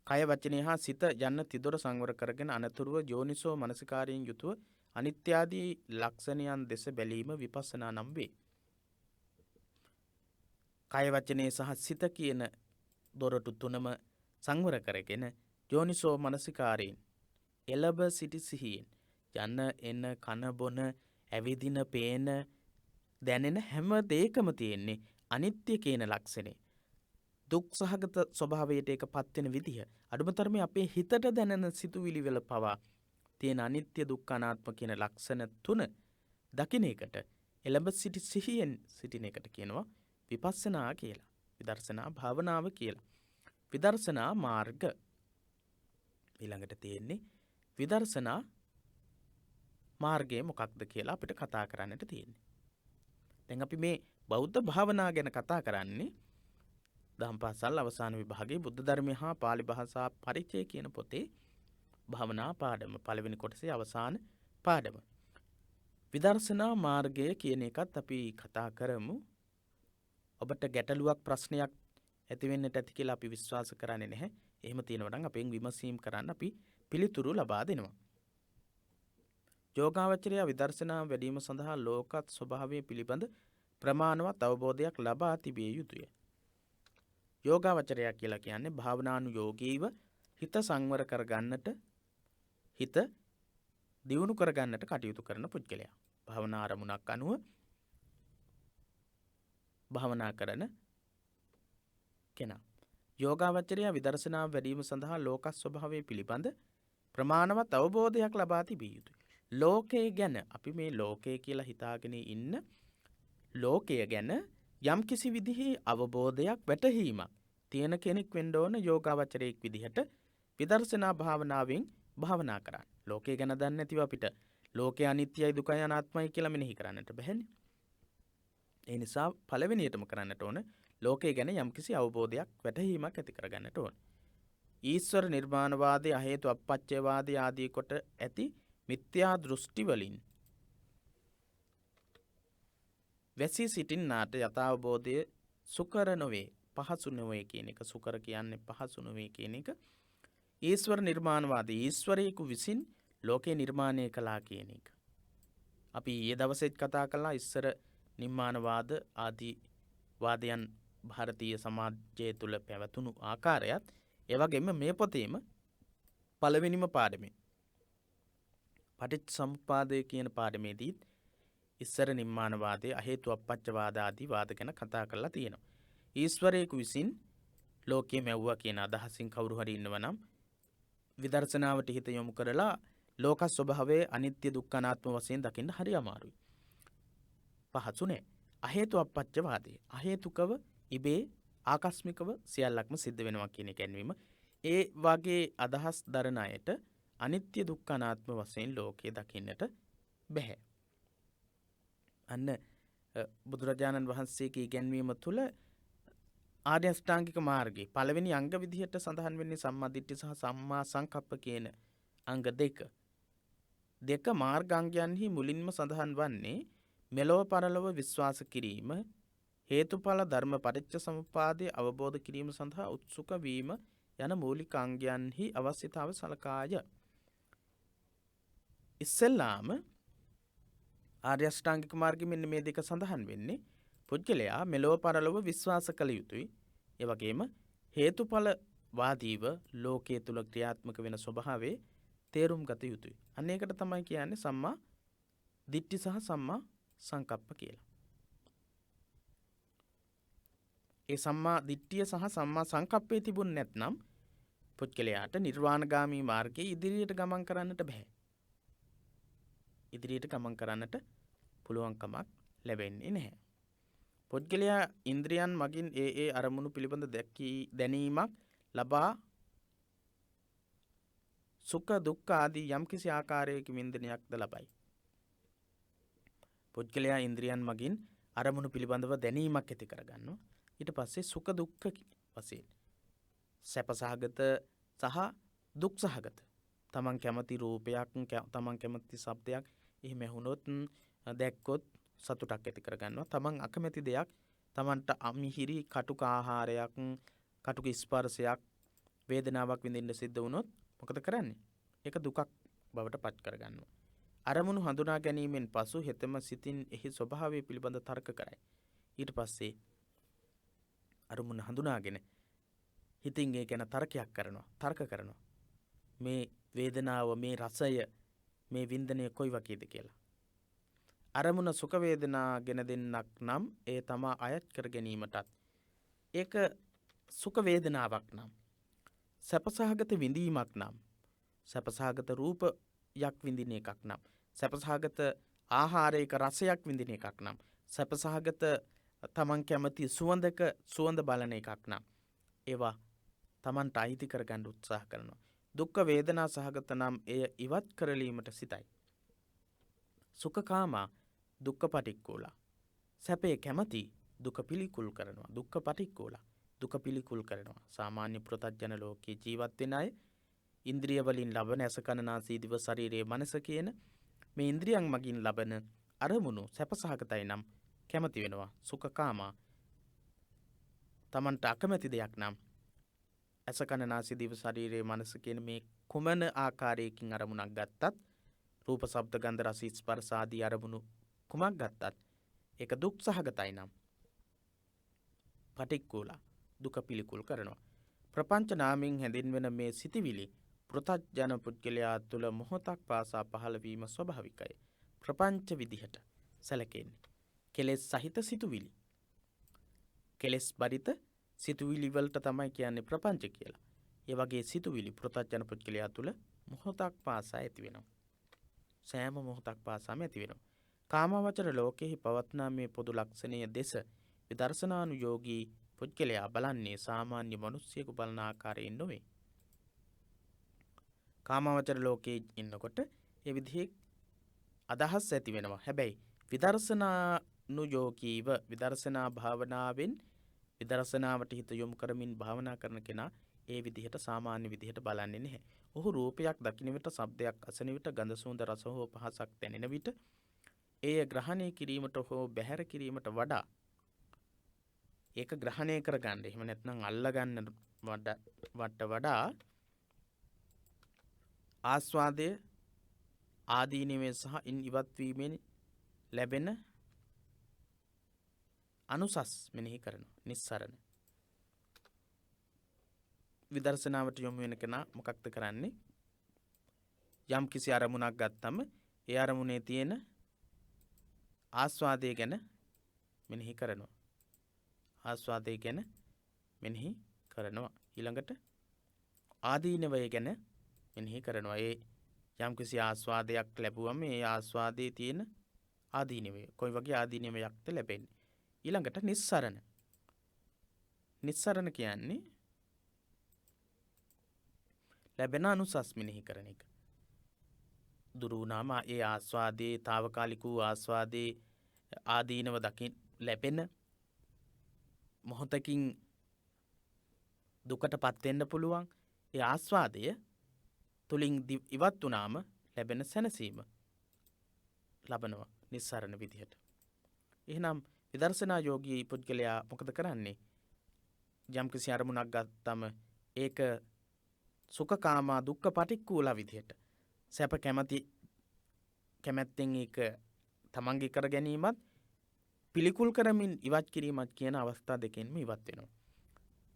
කය වචනය හා සිත යන්න තිදොර සංවර කරගෙන අනතුරුව යෝනිසෝ මනසිකාරයෙන් යුතුව අනිත්‍ය ආදී ලක්ෂණයන් දෙස බැලීම විපස්සනා නම් වේ. කය වචනේ සහ සිත කියන දොරටු තුනම සංවර කරගෙන යෝනිසෝ මනසිකාරයෙන් එළඹ සිටි සිහියෙන් යන එන කන බොන ඇවිදින පේන දැනෙන හැම දෙයකම තියෙන්නේ අනිත්‍ය කියන ලක්ෂණය. දුක් සහගත ස්වභාවයට ඒකපත් වෙන විදිහ අඩුමතරමේ අපේ හිතට දැනෙන සිතුවිලි වල පවා තියෙන අනිත්‍ය, දුක්ඛ, අනාත්ම කියන ලක්ෂණ තුන දකින්න එකට එළඹ සිටි සිහියෙන් සිටින එකට කියනවා විපස්සනා කියලා. විදර්ශනා භාවනාව කියලා. විදර්ශනා මාර්ග ඊළඟට තියෙන්නේ විදර්ශනා මාර්ගය මොකක්ද කියලා අපිට කතා කරන්නට තියෙන්නේ. දැන් අපි මේ බෞද්ධ භාවනා ගැන කතා කරන්නේ දහම්පාසල් අවසාන විභාගයේ බුද්ධ ධර්මය හා පාලි භාෂා පරිචය කියන පොතේ භාවනා පාඩම පළවෙනි කොටසේ අවසාන පාඩම. විදර්ශනා මාර්ගය කියන එකත් අපි කතා කරමු. ඔබට ගැටලුවක් ප්‍රශ්නයක් ඇති වෙන්නට ඇති කියලා අපි විශ්වාස කරන්නේ නැහැ. එහෙම තියෙනවා නම් අපෙන් විමසීම් කරන්න අපි පිළිතුරු ලබා දෙනවා. යෝගාවචරය විදර්ශනා වැඩිම සඳහා ලෝකත් ස්වභාවය පිළිබඳ ප්‍රමාණවත් අවබෝධයක් ලබා තිබිය යුතුය. යෝගාවචරය කියලා කියන්නේ භාවනානුයෝගීව හිත සංවර කරගන්නට, හිත දියුණු කරගන්නට කටයුතු කරන පුද්ගලයා. භාවනා අරමුණක් අනුව භාවනා කරන කෙනා. යෝගාවචරය විදර්ශනා වැඩිම සඳහා ලෝක ස්වභාවය පිළිබඳ ප්‍රමාණවත් අවබෝධයක් ලබා තිබිය යුතුයි. ලෝකය ගැන අපි මේ ලෝකය කියලා හිතාගෙන ඉන්න ලෝකය ගැන යම් කිසි විදිහේ අවබෝධයක් වැටහීමක් තියෙන කෙනෙක් වෙන්න ඕන යෝගාවචරයෙක් විදිහට විදර්ශනා භාවනාවෙන් භාවනා කරන්න. ලෝකය ගැන දන්නේ නැතිව අපිට ලෝකය අනිත්‍යයි දුකයි අනාත්මයි කියලා මෙනෙහි කරන්නට බැහැනේ. ඒ නිසා පළවෙනියටම කරන්නට ඕන ලෝකය ගැන යම් කිසි අවබෝධයක් වැටහීමක් ඇති කරගන්නට ඕන. ඊශ්වර නිර්මාණවාදී අහේතු අප්පච්චයවාදී ආදී කොට ඇති මිත්‍යා දෘෂ්ටි වලින් වැසී සිටින්නාට යථාබෝධය සුකර නොවේ, පහසු නොවේ කියන එක. සුකර කියන්නේ පහසු නොවේ කියන එක. ඊශ්වර නිර්මාණවාදී ඊශ්වරයෙකු විසින් ලෝකේ නිර්මාණය කළා කියන එක. අපි ඊයේ දවසෙත් කතා කළා ඉස්සර නිර්මාණවාද ආදී වාදයන් ಭಾರತೀಯ සමාජය තුළ පැවතුණු ආකාරයත් ඒ වගේම මේ පොතේම පළවෙනිම පාඩමේ පටිච්චසමුප්පාදය කියන පාඩමේදී ඉස්සර නිර්මාණවාදයේ අහේතු අප්පච්චවාද ආදී වාද ගැන කතා කරලා තියෙනවා. ඊශ්වරයෙකු විසින් ලෝකයේ මැව්වා කියන අදහසින් කවුරු හරි ඉන්නවා නම් විදර්ශනාවට හිත යොමු කරලා ලෝක ස්වභාවයේ අනිත්‍ය දුක්ඛ අනාත්ම වශයෙන් දකින්න හරි අමාරුයි. පහසු නෑ. අහේතු අප්පච්චවාදයේ අහේතුකව ඉබේ ආකස්මිකව සියල්ලක්ම සිද්ධ වෙනවා කියන එක ගැනීම. ඒ වගේ අදහස් දරන අයට අනිත්‍ය දුක්ඛ අනාත්ම වශයෙන් ලෝකයේ දකින්නට බැහැ. අන්න බුදුරජාණන් වහන්සේගේ ඉගැන්වීම තුළ ආර්ය අෂ්ටාංගික මාර්ගයේ පළවෙනි අංග විදිහට සඳහන් වෙන්නේ සම්මා දිට්ඨි සහ සම්මා සංකප්ප කියන අංග දෙක. දෙක මාර්ගාංගයන්හි මුලින්ම සඳහන් වන්නේ මෙලොව පරලොව විශ්වාස කිරීම, හේතුඵල ධර්ම පටිච්චසමුප්පාදයේ අවබෝධ කිරීම සඳහා උත්සුක වීම යන මූලික අංගයන්හි අවශ්‍යතාව සලකාය. ඉස්සෙල්ලාම ආර්ය අෂ්ටාංගික මාර්ගයේ මෙන්න මේ දෙක සඳහන් වෙන්නේ පුද්ගලයා මෙලොව පරලොව විශ්වාස කළ යුතුයි. ඒ වගේම හේතුඵල වාදීව ලෝකයේ තුල ක්‍රියාත්මක වෙන ස්වභාවයේ තේරුම් ගත යුතුයි. අන්න ඒකට තමයි කියන්නේ සම්මා දිට්ඨි සහ සම්මා සංකප්ප කියලා. ඒ සම්මා දිට්ඨිය සහ සම්මා සංකප්පේ තිබුණ නැත්නම් පුද්ගලයාට නිර්වාණගාමී මාර්ගයේ ඉදිරියට ගමන් කරන්නට බෑ. ඉදිරියට ගමන් කරන්නට පුළුවන්කමක් ලැබෙන්නේ නැහැ. පුද්ගලයා ඉන්ද්‍රියන් මගින් ඒ අරමුණු පිළිබඳ දැනීමක් ලබා සුඛ දුක්ඛ ආදී යම්කිසි ආකාරයක වින්දනයක්ද ලබයි. පුද්ගලයා ඉන්ද්‍රියන් මගින් අරමුණු පිළිබඳව දැනීමක් ඇති කරගන්නවා. ඊට පස්සේ සුඛ දුක්ඛ වශයෙන් සැපසහගත සහ දුක්සහගත තමන් කැමති රූපයක්, තමන් කැමති ශබ්දයක් එහෙම ඇහුනොත් දැක්කොත් සතුටක් ඇති කරගන්නවා. තමන් අකමැති දෙයක්, තමන්ට අමිහිරි කටුක ආහාරයක්, කටුක ස්පර්ශයක්, වේදනාවක් විඳින්න සිද්ධ වුණොත් මොකද කරන්නේ? ඒක දුකක් බවට පත් කරගන්නවා. අරමුණු හඳුනා ගැනීමෙන් පසු හෙතෙම සිතින් එහි ස්වභාවය පිළිබඳ තර්ක කරයි. ඊට පස්සේ අරමුණ හඳුනාගෙන හිතින් ඒ ගැන තර්ක කරනවා. මේ වේදනාව, මේ රසය, මේ වින්දනය කොයි වගේද කියලා. අරමුණ සුඛ වේදනා ගෙන දෙන්නක් නම් ඒ තමා අයත් කර ගැනීමටත් ඒක සුඛ වේදනාවක් නම්, සැපසහගත විඳීමක් නම්, සැපසහගත රූපයක් විඳින එකක් නම්, සැපසහගත ආහාරයක රසයක් විඳින එකක් නම්, සැපසහගත තමන් කැමති සුවඳක සුවඳ බලන එකක් නම් ඒවා තමන්ට අයිති කරගන්න උත්සාහ කරනවා. දුක්ඛ වේදනා සහගත නම් එය ඉවත් කරලීමට සිතයි. සුඛකාමා දුක්ඛ පටික්කුලා. සැපේ කැමති දුක පිළිකුල් කරනවා. දුක්ඛ පටික්කුලා. දුක පිළිකුල් කරනවා. සාමාන්‍ය ප්‍රතඥ ලෝකයේ ජීවත් වෙන අය ඉන්ද්‍රිය වලින් ලබන ඇස කන නාසය දිව ශරීරයේ මනස කියන මේ ඉන්ද්‍රියන් මගින් ලබන අරමුණු සැපසහගතයි නම් කැමති වෙනවා. සුඛකාමා තමන්ට අකමැති දෙයක් නම් ඇස කන නාසය දිව ශරීරයේ මනස කියන මේ කුමන ආකාරයකින් අරමුණක් ගත්තත් රූප ශබ්ද ගන්ධ රස ස්පර්ශ ආදී අරමුණු කුමක් ගත්තත් ඒක දුක් සහගතයි නම් පටික්කුල දුක පිළිකුල් කරනවා. ප්‍රපංච නාමයෙන් හැඳින්වෙන මේ සිතිවිලි පෘථග්ජන පුද්ගලයා තුළ මොහොතක් පාසා පහළ වීම ස්වභාවිකයි. ප්‍රපංච විදිහට සැලකෙන්නේ කෙලෙස් සහිත සිතුවිලි. කෙලෙස් බරිත සිතුවිලි වලට තමයි කියන්නේ ප්‍රපංච කියලා. ඒ වගේ සිතුවිලි පෘථග්ජන පුද්ගලයා තුළ මොහොතක් පාසා ඇති වෙනවා. සෑම මොහොතක් පාසාම ඇති වෙනවා. කාමවචර ලෝකෙහි පවත්නා මේ පොදු ලක්ෂණය දෙස විදර්ශනානුයෝගී පුද්ගලයා බලන්නේ සාමාන්‍ය මිනිස්සෙකු බලන ආකාරයෙන් නොවේ. කාමවචර ලෝකයේ ඉන්නකොට ඒ විදිහේ අදහස් ඇති වෙනවා. හැබැයි විදර්ශනානුයෝගීව විදර්ශනා භාවනාවෙන් විදර්ශනාවට හිත යොමු කරමින් භාවනා කරන කෙනා ඒ විදිහට සාමාන්‍ය විදිහට බලන්නේ නැහැ. ඔහු රූපයක් දකින විට, ශබ්දයක් අසන විට, ගඳ සුවඳ රස හෝ පහසක් දැනෙන විට එය ග්‍රහණය කිරීමට හෝ බැහැර කිරීමට වඩා ඒක ග්‍රහණය කරගන්න. එහෙම නැත්නම් අල්ලගන්න වඩා ආස්වාදය ආදීනවේ සහ ඉන් ඉවත් වීමෙන් ලැබෙන අනුසස් මෙනෙහි කරනවා. නිස්සරණ. විදර්ශනාවට යොමු වෙන කෙනා මොකක්ද කරන්නේ? යම් කිසි අරමුණක් ගත්තම ඒ අරමුණේ තියෙන ආස්වාදය ගැන මෙනෙහි කරනවා. ආස්වාදය ගැන මෙනෙහි කරනවා. ඊළඟට ආදීනවය ගැන මෙනෙහි කරනවා. ඒ යම් කිසි ආස්වාදයක් ලැබුවම ඒ ආස්වාදයේ තියෙන ආදීනවය කොයි වගේ ආදීනවයක්ද ලැබෙන්නේ. ඊළඟට නිස්සරණ. නිස්සරණ කියන්නේ ලැබෙන අනුසස් මෙනෙහි කරන එක. දුරු වුණාම ඒ ආස්වාදයේ తాවකාලික වූ ආස්වාදයේ ආදීනව දකින් ලැබෙන මොහොතකින් දුකටපත් වෙන්න පුළුවන් ඒ ආස්වාදය තුලින් ඉවත් වුණාම ලැබෙන සැනසීම ලබනවා නිස්සරණ විදිහට. එහෙනම් විදර්ශනා යෝගී පුද්ගලයා මොකද කරන්නේ? යම් කිසි අරමුණක් ගත්තම ඒක සුඛකාමා දුක්ඛ පටික්කුල විදිහට සැප කැමැත්තෙන් ඒක තමන්ගේ කර ගැනීමත් පිළිකුල් කරමින් ඉවත් කිරීමත් කියන අවස්ථා දෙකෙන්ම ඉවත් වෙනවා.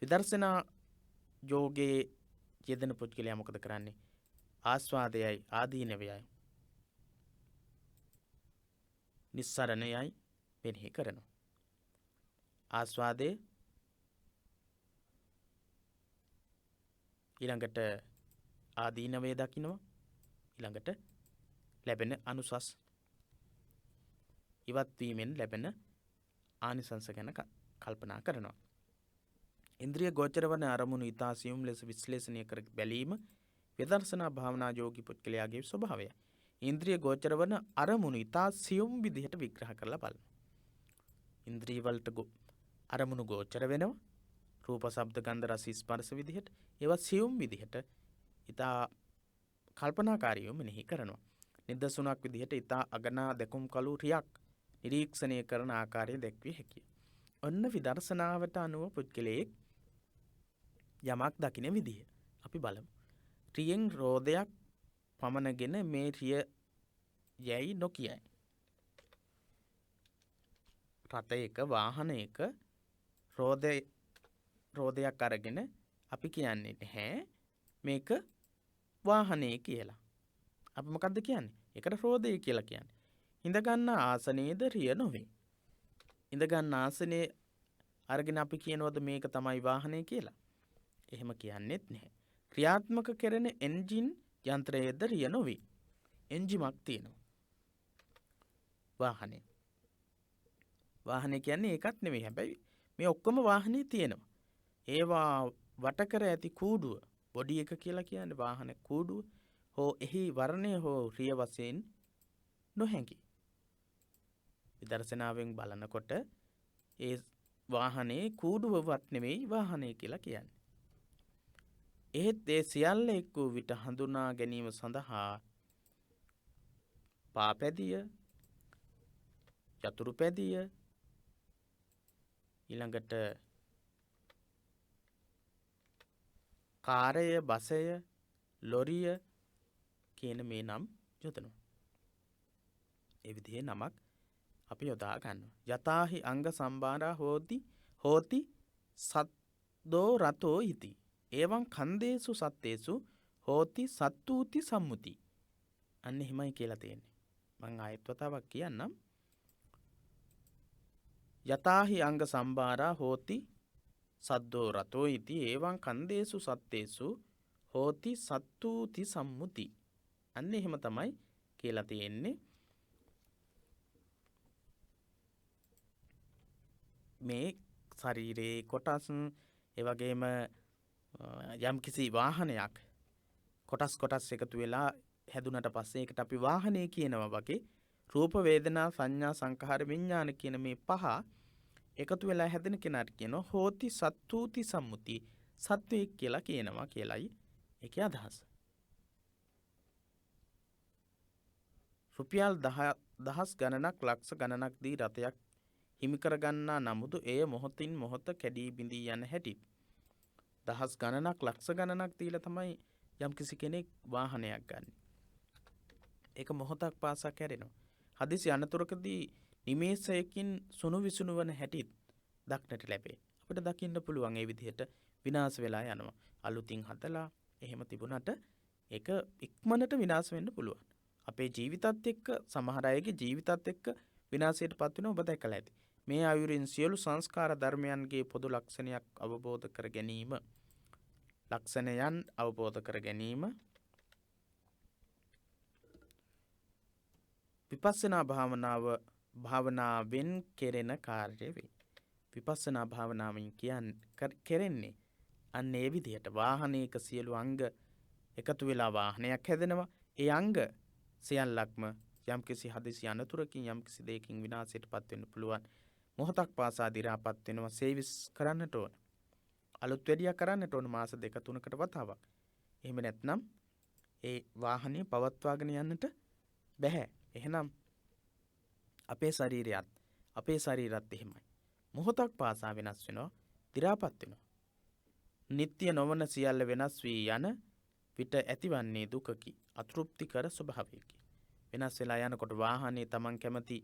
විදර්ශනා යෝගයේ යෙදෙන පුද්ගලයා මොකද කරන්නේ? ආස්වාදයයි ආදීනවයයි නිස්සරණයයි මෙනෙහි කරනවා. ආස්වාදයේ ඊළඟට ආදීනවය දකින්නවා. ඊළඟට ලැබෙන අනුසස් ඉවත් වීමෙන් ලැබෙන ආනිසංස ගැන කල්පනා කරනවා. ඉන්ද්‍රිය ගෝචර වන අරමුණු ඊතා සියුම් ලෙස විශ්ලේෂණය කර බැලීම විදර්ශනා භාවනා යෝගී පුද්ගලයාගේ ස්වභාවයයි. ඉන්ද්‍රිය ගෝචර වන අරමුණු ඊතා සියුම් විදිහට විග්‍රහ කරලා බලනවා. ඉන්ද්‍රිය වලට අරමුණු ගෝචර වෙනවා. රූප ශබ්ද ගන්ධ රස ස්පර්ශ විදිහට ඒවා සියුම් විදිහට ඊතා කල්පනාකාරීව මෙනෙහි කරනවා. නිදසුණක් විදිහට ඊතා අගනා දැකුම් කළු රියක් නිරීක්ෂණය කරන ආකාරය දැක්විය හැකිය. ඔන්න විදර්ශනාවට අනුව පුද්ගලයෙක් යමක් දකින විදිහ අපි බලමු. රියෙන් රෝදයක් පමනගෙන මේ රිය යැයි නොකියයි. රථයක වාහනයක රෝදයක් අරගෙන අපි කියන්නේ නැහැ මේක වාහනේ කියලා. අපි මොකද්ද කියන්නේ? ඒකට රෝදය කියලා කියන්නේ. ඉඳ ගන්න ආසනයේද රිය නොවේ. ඉඳ ගන්න ආසනේ අරගෙන අපි කියනවද මේක තමයි වාහනේ කියලා? එහෙම කියන්නේත් නැහැ. ක්‍රියාත්මක කරන එන්ජින් යන්ත්‍රයේද රිය නොවේ. එන්ජිමක් තියෙනවා. වාහනේ. වාහනේ කියන්නේ ඒකත් නෙමෙයි. හැබැයි මේ ඔක්කොම වාහනේ තියෙනවා. ඒවා වටකර ඇති කූඩුව බොඩි එක කියලා කියන්නේ වාහන කූඩුව හෝ එහි වර්ණය හෝ රිය වශයෙන් නොහැඟි. විදර්ශනාවෙන් බලනකොට ඒ වාහනේ කූඩුවවත් නෙමෙයි වාහනේ කියලා කියන්නේ. එහෙත් ඒ සියල්ල එක් වූ විට හඳුනා ගැනීම සඳහා පාපැදිය, යතුරු පැදිය, ඊළඟට කාරය, බසය, ලොරිය කියන මේ නම් යොදනවා. ඒ විදිහේ නමක් අපි යොදා ගන්නවා. යතාහි අංග සම්භාරා හෝති සද්දෝ රතෝ ඉති. එවං කන්දේසු සත්තේසු හෝති සත්තූති සම්මුති. අන්න එහෙමයි කියලා තියෙන්නේ. මං ආයෙත් වතාවක් කියන්නම්. යතාහි අංග සම්භාරා හෝති සද්දෝ රතෝ ඉති. එවං කන්දේසු සත්තේසු හෝති සත්තූති සම්මුති. අන්න එහෙම තමයි කියලා තියෙන්නේ. මේ ශරීරයේ කොටස්, එවැගේම යම් කිසි වාහනයක් කොටස් එකතු වෙලා හැදුනට පස්සේ ඒකට අපි වාහනය කියනවා වගේ රූප, වේදනා, සංඥා, සංඛාර, විඥාන කියන මේ පහ එකතු වෙලා හැදෙන කෙනාට කියනවා හෝති සත්තූති සම්මුති. සත්වයෙක් කියලා කියනවා කියලයි ඒකේ අදහස. රුපියල් දහස් ගණනක්, ලක්ෂ ගණනක් දී රතයක් හිමි කරගන්නා නමුදු එය මොහොතින් මොහොත කැඩී බිඳී යන හැටි. දහස් ගණනක්, ලක්ෂ ගණනක් දීලා තමයි යම්කිසි කෙනෙක් වාහනයක් ගන්න. ඒක මොහොතක් පාසා කැඩෙනවා. හදිසි අනතුරකදී නිමේෂයකින් සුණු විසුණු වන හැටිත් දක්නට ලැබේ. අපිට දකින්න පුළුවන් ඒ විදිහට විනාශ වෙලා යනවා. අලුතින් හදලා එහෙම තිබුණට ඒක ඉක්මනට විනාශ වෙන්න පුළුවන්. අපේ ජීවිතත් එක්ක, සමහර අයගේ ජීවිතත් එක්ක විනාශයටපත් වෙන ඔබ දැකලා ඇති. මේ ආයුරින් සියලු සංස්කාර ධර්මයන්ගේ පොදු ලක්ෂණයන් අවබෝධ කර ගැනීම විපස්සනා භාවනාවෙන් කෙරෙන කාර්ය වේ. විපස්සනා භාවනාවෙන් කෙරෙන්නේ අන්න ඒ විදිහට වාහනයක සියලු අංග එකතු වෙලා වාහනයක් හැදෙනවා. ඒ අංග සියල්ලක්ම යම්කිසි හදිසි අනතුරකින්, යම්කිසි දෙයකින් විනාශයටපත් වෙන්න පුළුවන්. මොහොතක් පාසා දි รา පත් වෙනවා. සේවිස් කරන්නට ඕන. අලුත් වැඩියා කරන්නට ඕන මාස 2-3කට වතාවක්. එහෙම නැත්නම් ඒ වාහනය පවත්වාගෙන යන්නට බැහැ. එහෙනම් අපේ ශරීරයත් එහෙමයි. මොහොතක් පාසා වෙනස් වෙනවා, දි รา පත් වෙනවා. නිට්ටය නොවන සියල්ල වෙනස් වී යන විට ඇතිවන්නේ දුකකි, අතෘප්තිකර ස්වභාවයකි. වෙනස් වෙලා යනකොට වාහනේ තමන් කැමති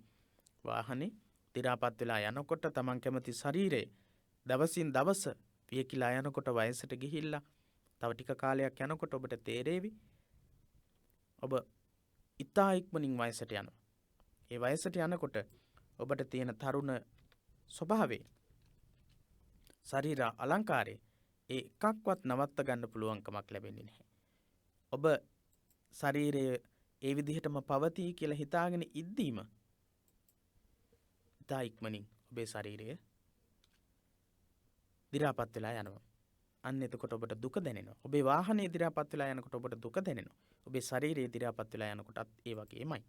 වාහනේ දි รา පත් වෙලා යනකොට තමන් කැමති ශරීරය දවසින් දවස පියකිලා යනකොට, වයසට ගිහිල්ලා තව ටික කාලයක් යනකොට ඔබට තේරෙවි ඔබ ඉතා ඉක්මනින් වයසට යනවා. ඒ වයසට යනකොට ඔබට තියෙන තරුණ ස්වභාවය, ශරීර අලංකාරය එකක්වත් නවත්ත ගන්න පුළුවන් කමක් ලැබෙන්නේ නැහැ. ඔබ ශරීරය ඒ විදිහටම පවතී කියලා හිතාගෙන ඉද්දීම ඉතා ඉක්මනින් ඔබේ ශරීරය දි รา පත් වෙලා යනවා. අන්න එතකොට ඔබට දුක දැනෙනවා. ඔබේ වාහනේ දි รา පත් වෙලා යනකොට ඔබට දුක දැනෙනවා. ඔබේ ශරීරයේ දි รา පත් වෙලා යනකොටත් ඒ වගේමයි.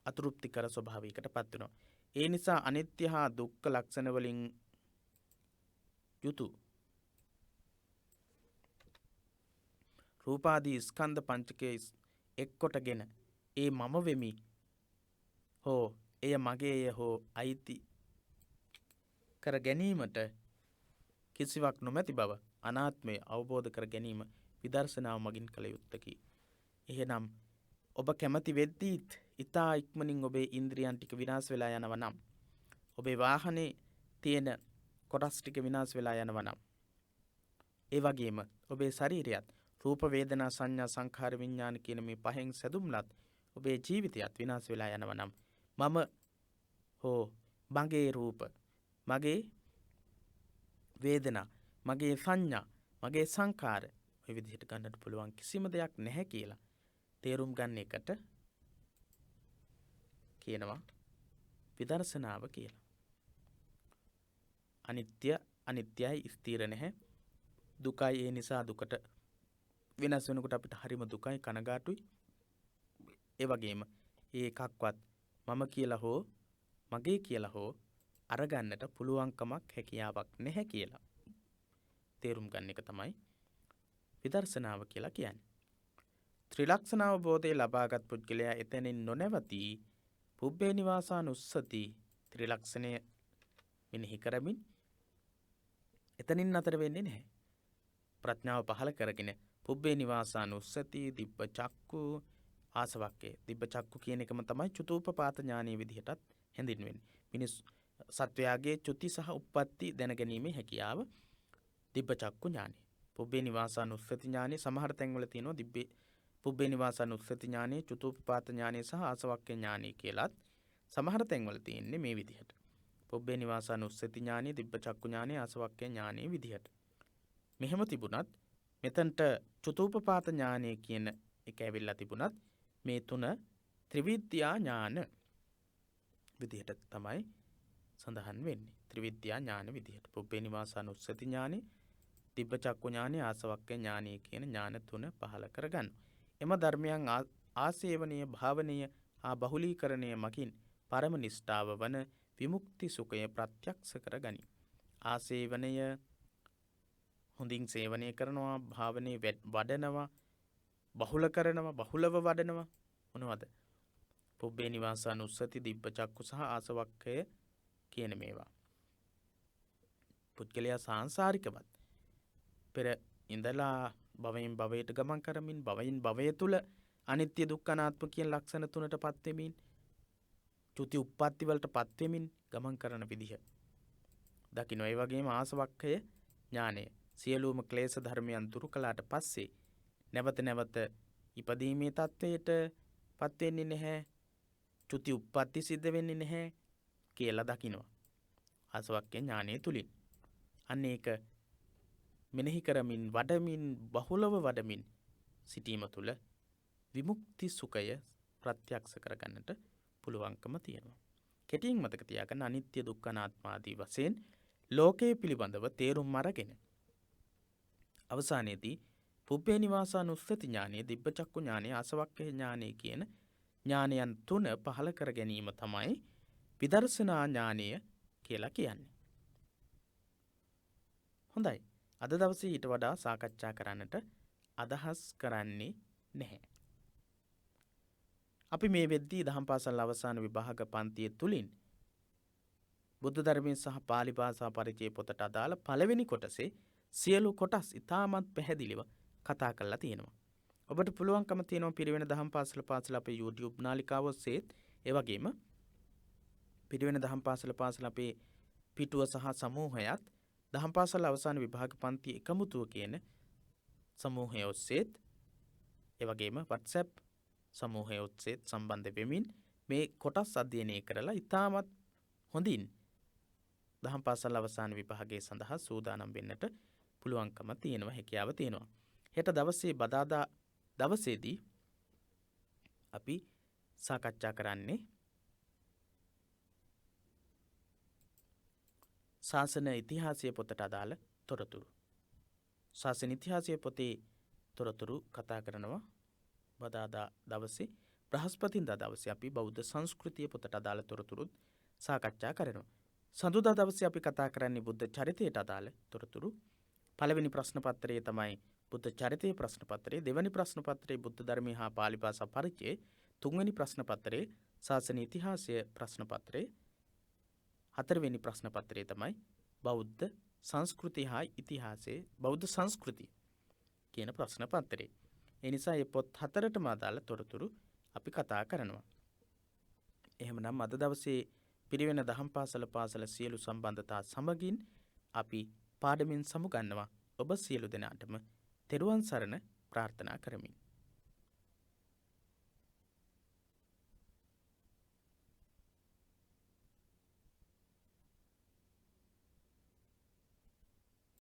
අතෘප්තිකර ස්වභාවයකට පත් වෙනවා. ඒ නිසා අනිත්‍ය හා දුක්ඛ ලක්ෂණ වලින් යුතු රූපාදී ස්කන්ධ පංචකයේ එක් කොටගෙන ඒ මම වෙමි හෝ එය මගේය හෝ අයිති කර ගැනීමට කිසිවක් නොමැති බව, අනාත්මය අවබෝධ කර ගැනීම විදර්ශනාව මගින් කළ යුත්තකි. එහෙනම් ඔබ කැමති වෙද්දීත් ඉතා ඉක්මනින් ඔබේ ඉන්ද්‍රියන් ටික විනාශ වෙලා යනවා නම්, ඔබේ වාහනේ තියෙන කොටස් ටික විනාශ වෙලා යනවා නම්, ඒ වගේම ඔබේ ශරීරයත් රූප, වේදනා, සංඥා, සංඛාර, විඥාන කියන මේ පහෙන් සැදුම්ලත් ඔබේ ජීවිතයත් විනාශ වෙලා යනවා නම්, මම හෝ මගේ රූප, මගේ වේදනා, මගේ සංඥා, මගේ සංඛාර ඔය විදිහට ගන්නට පුළුවන් කිසිම දෙයක් නැහැ කියලා තේරුම් ගන්න එකට කියනවා විදර්ශනාව කියලා. අනිත්‍යයි, ස්ථිර නැහැ. දුකයි, ඒ නිසා දුකට වෙනස් වෙනකොට අපිට හරිම දුකයි, කනගාටුයි. ඒ වගේම ඒ එකක්වත් මම කියලා හෝ මගේ කියලා හෝ අරගන්නට පුළුවන්කමක්, හැකියාවක් නැහැ කියලා තේරුම් ගන්න එක තමයි විදර්ශනාව කියලා කියන්නේ. ත්‍රිලක්ෂණ අවබෝධය ලබාගත් පුද්ගලයා එතනින් නොනැවතී පුබ්බේ නිවාසානුස්සති ත්‍රිලක්ෂණය මෙනෙහි කරමින් එතනින් අතර වෙන්නේ නැහැ. ප්‍රඥාව පහළ කරගෙන පුබ්බේ නිවාසානුස්සති දිබ්බ චක්කු ආසවක්කේ දිබ්බ චක්කු කියන එකම තමයි චුතූපපාත ඥානීය විදිහටත් හැඳින්වෙන්නේ. මිනිස් සත්වයාගේ චුති සහ උප්පත්ති දැනගැනීමේ හැකියාව දිබ්බ චක්කු ඥානෙ. පුබ්බේ නිවාසානුස්සති ඥානෙ සමහර තැන්වල තියෙනවා පුබ්බේ නිවාසානුස්සති ඥානෙ, චුතූපපාත ඥානෙ සහ ආසවක්කේ ඥානෙ කියලාත් සමහර තැන්වල තියෙන්නේ මේ විදිහට. පුබ්බේ නිවාසානුස්සති ඥානෙ, දිබ්බ චක්කු ඥානෙ, ආසවක්කේ ඥානෙ විදිහට. මෙහෙම තිබුණත් මෙතනට චුතූපපාත ඥානෙ කියන එක ඇවිල්ලා තිබුණත් මේ තුන ත්‍රිවිද්‍යා ඥාන විදිහට තමයි සඳහන් වෙන්නේ. ත්‍රිවිද්‍යා ඥාන විදිහට. පුබ්බේ නිවාසානුස්සති ඥානෙ, දිබ්බ චක්කු ඥානෙ, ආසවක්කේ ඥානෙ කියන ඥාන තුන පහළ කරගන්න. එම ධර්මයන් ආසේවනීය, භාවනීය හා බහුලීකරණය මගින් පරම නිෂ්ඨාව වන විමුක්ති සුඛය ප්‍රත්‍යක්ෂ කරගනි. ආසේවනය හොඳින් සේවනය කරනවා, භාවනයේ වඩනවා, බහුල කරනවා, බහුලව වඩනවා. මොනවද? පුබ්බේ නිවාසානුස්සති, දිබ්බ චක්කු සහ ආසවක්කය කියන මේවා. පුද්ගලයා සාංසාරිකවත් පෙර ඉඳලා භවයෙන් භවයට ගමන් කරමින් භවයෙන් භවය තුල අනිත්‍ය දුක්ඛ අනාත්ම කියන ලක්ෂණ තුනටපත් වෙමින් චුති උප්පත්ති වලටපත් වෙමින් ගමන් කරන විදිහ දකින්න. ඒ වගේම ආසවක්කය ඥානය සියලුම ක්ලේශ ධර්මයන් දුරු කළාට පස්සේ නැවත නැවත ඉපදීමේ තත්වයටපත් වෙන්නේ නැහැ, චුති උප්පත්ති සිද්ධ වෙන්නේ නැහැ කියලා දකින්නවා ආසවක්කේ ඥානය තුලින්. අන්න ඒක මෙනෙහි කරමින් වඩමින් බහුලව වඩමින් සිටීම තුළ විමුක්ති සුඛය ප්‍රත්‍යක්ෂ කරගන්නට පුළුවන්කම තියෙනවා. කෙටියෙන් මතක තියාගන්න අනිත්‍ය දුක්ඛ අනාත්ම ආදී වශයෙන් ලෝකයේ පිළිබඳව තේරුම් අරගෙන අවසානයේදී පුබ්බේ නිවාසානුස්සති ඥානෙ, දිබ්බ චක්කු ඥානෙ, ආසවක්කේ ඥානෙ කියන ඥානයන් තුන පහළ කර ගැනීම තමයි විදර්ශනා ඥානය කියලා කියන්නේ. හොඳයි. අද දවසේ ඊට වඩා සාකච්ඡා කරන්නට අදහස් කරන්නේ නැහැ. අපි මේ වෙද්දී දහම් පාසල් අවසාන විභාග පන්තිය තුලින් බුද්ධ ධර්මයේ සහ පාලි භාෂා පරිචය පොතට අදාළ පළවෙනි කොටසේ සියලු කොටස් ඉතාමත් පැහැදිලිව කතා කරලා තියෙනවා. ඔබට පුළුවන්කම තියෙනවා පිරිවෙන දහම් පාසල අපේ YouTube නාලිකාව ඔස්සේ, ඒ වගේම පිරිවෙන දහම් පාසල අපේ පිටුව සහ සමූහයත් දහම් පාසල් අවසාන විභාග පන්ති එකමුතුව කියන සමූහය ඔස්සේත්, ඒ වගේම WhatsApp සමූහය ඔස්සේත් සම්බන්ධ වෙමින් මේ කොටස් අධ්‍යයනය කරලා ඉතාමත් හොඳින් දහම් පාසල් අවසාන විභාගයේ සඳහා සූදානම් වෙන්නට පුළුවන්කම තියෙනවා, හැකියාව තියෙනවා. හෙට දවසේ බදාදා දවසේදී අපි සාකච්ඡා කරන්නේ ශාසන ඉතිහාසය පොතට අදාළ තොරතුරු. ශාසන ඉතිහාසය පොතේ තොරතුරු කතා කරනවා බදාදා දවසේ. බ්‍රහස්පතින්දා දවසේ අපි බෞද්ධ සංස්කෘතිය පොතට අදාළ තොරතුරුත් සාකච්ඡා කරනවා. සඳුදා දවසේ අපි කතා කරන්නේ බුද්ධ චරිතයට අදාළ තොරතුරු. පළවෙනි ප්‍රශ්න පත්‍රයේ තමයි බුද්ධ චරිතයේ ප්‍රශ්න පත්‍රය, දෙවැනි ප්‍රශ්න පත්‍රයේ බුද්ධ ධර්මයේ හා පාලි භාෂා පරිචය, තුන්වෙනි ප්‍රශ්න පත්‍රයේ ශාසන ඉතිහාසය ප්‍රශ්න පත්‍රය, හතරවෙනි ප්‍රශ්න පත්‍රයේ තමයි බෞද්ධ සංස්කෘතිය හා ඉතිහාසයේ බෞද්ධ සංස්කෘතිය කියන ප්‍රශ්න පත්‍රය. ඒ නිසා මේ පොත් හතරටම අදාළ තොරතුරු අපි කතා කරනවා. එහෙමනම් අද දවසේ පිරිවෙන දහම් පාසල සියලු සම්බන්ධතා සමගින් අපි පාඩමින් සමුගන්නවා. ඔබ සියලු දෙනාටම තෙරුවන් සරණ ප්‍රාර්ථනා කරමින්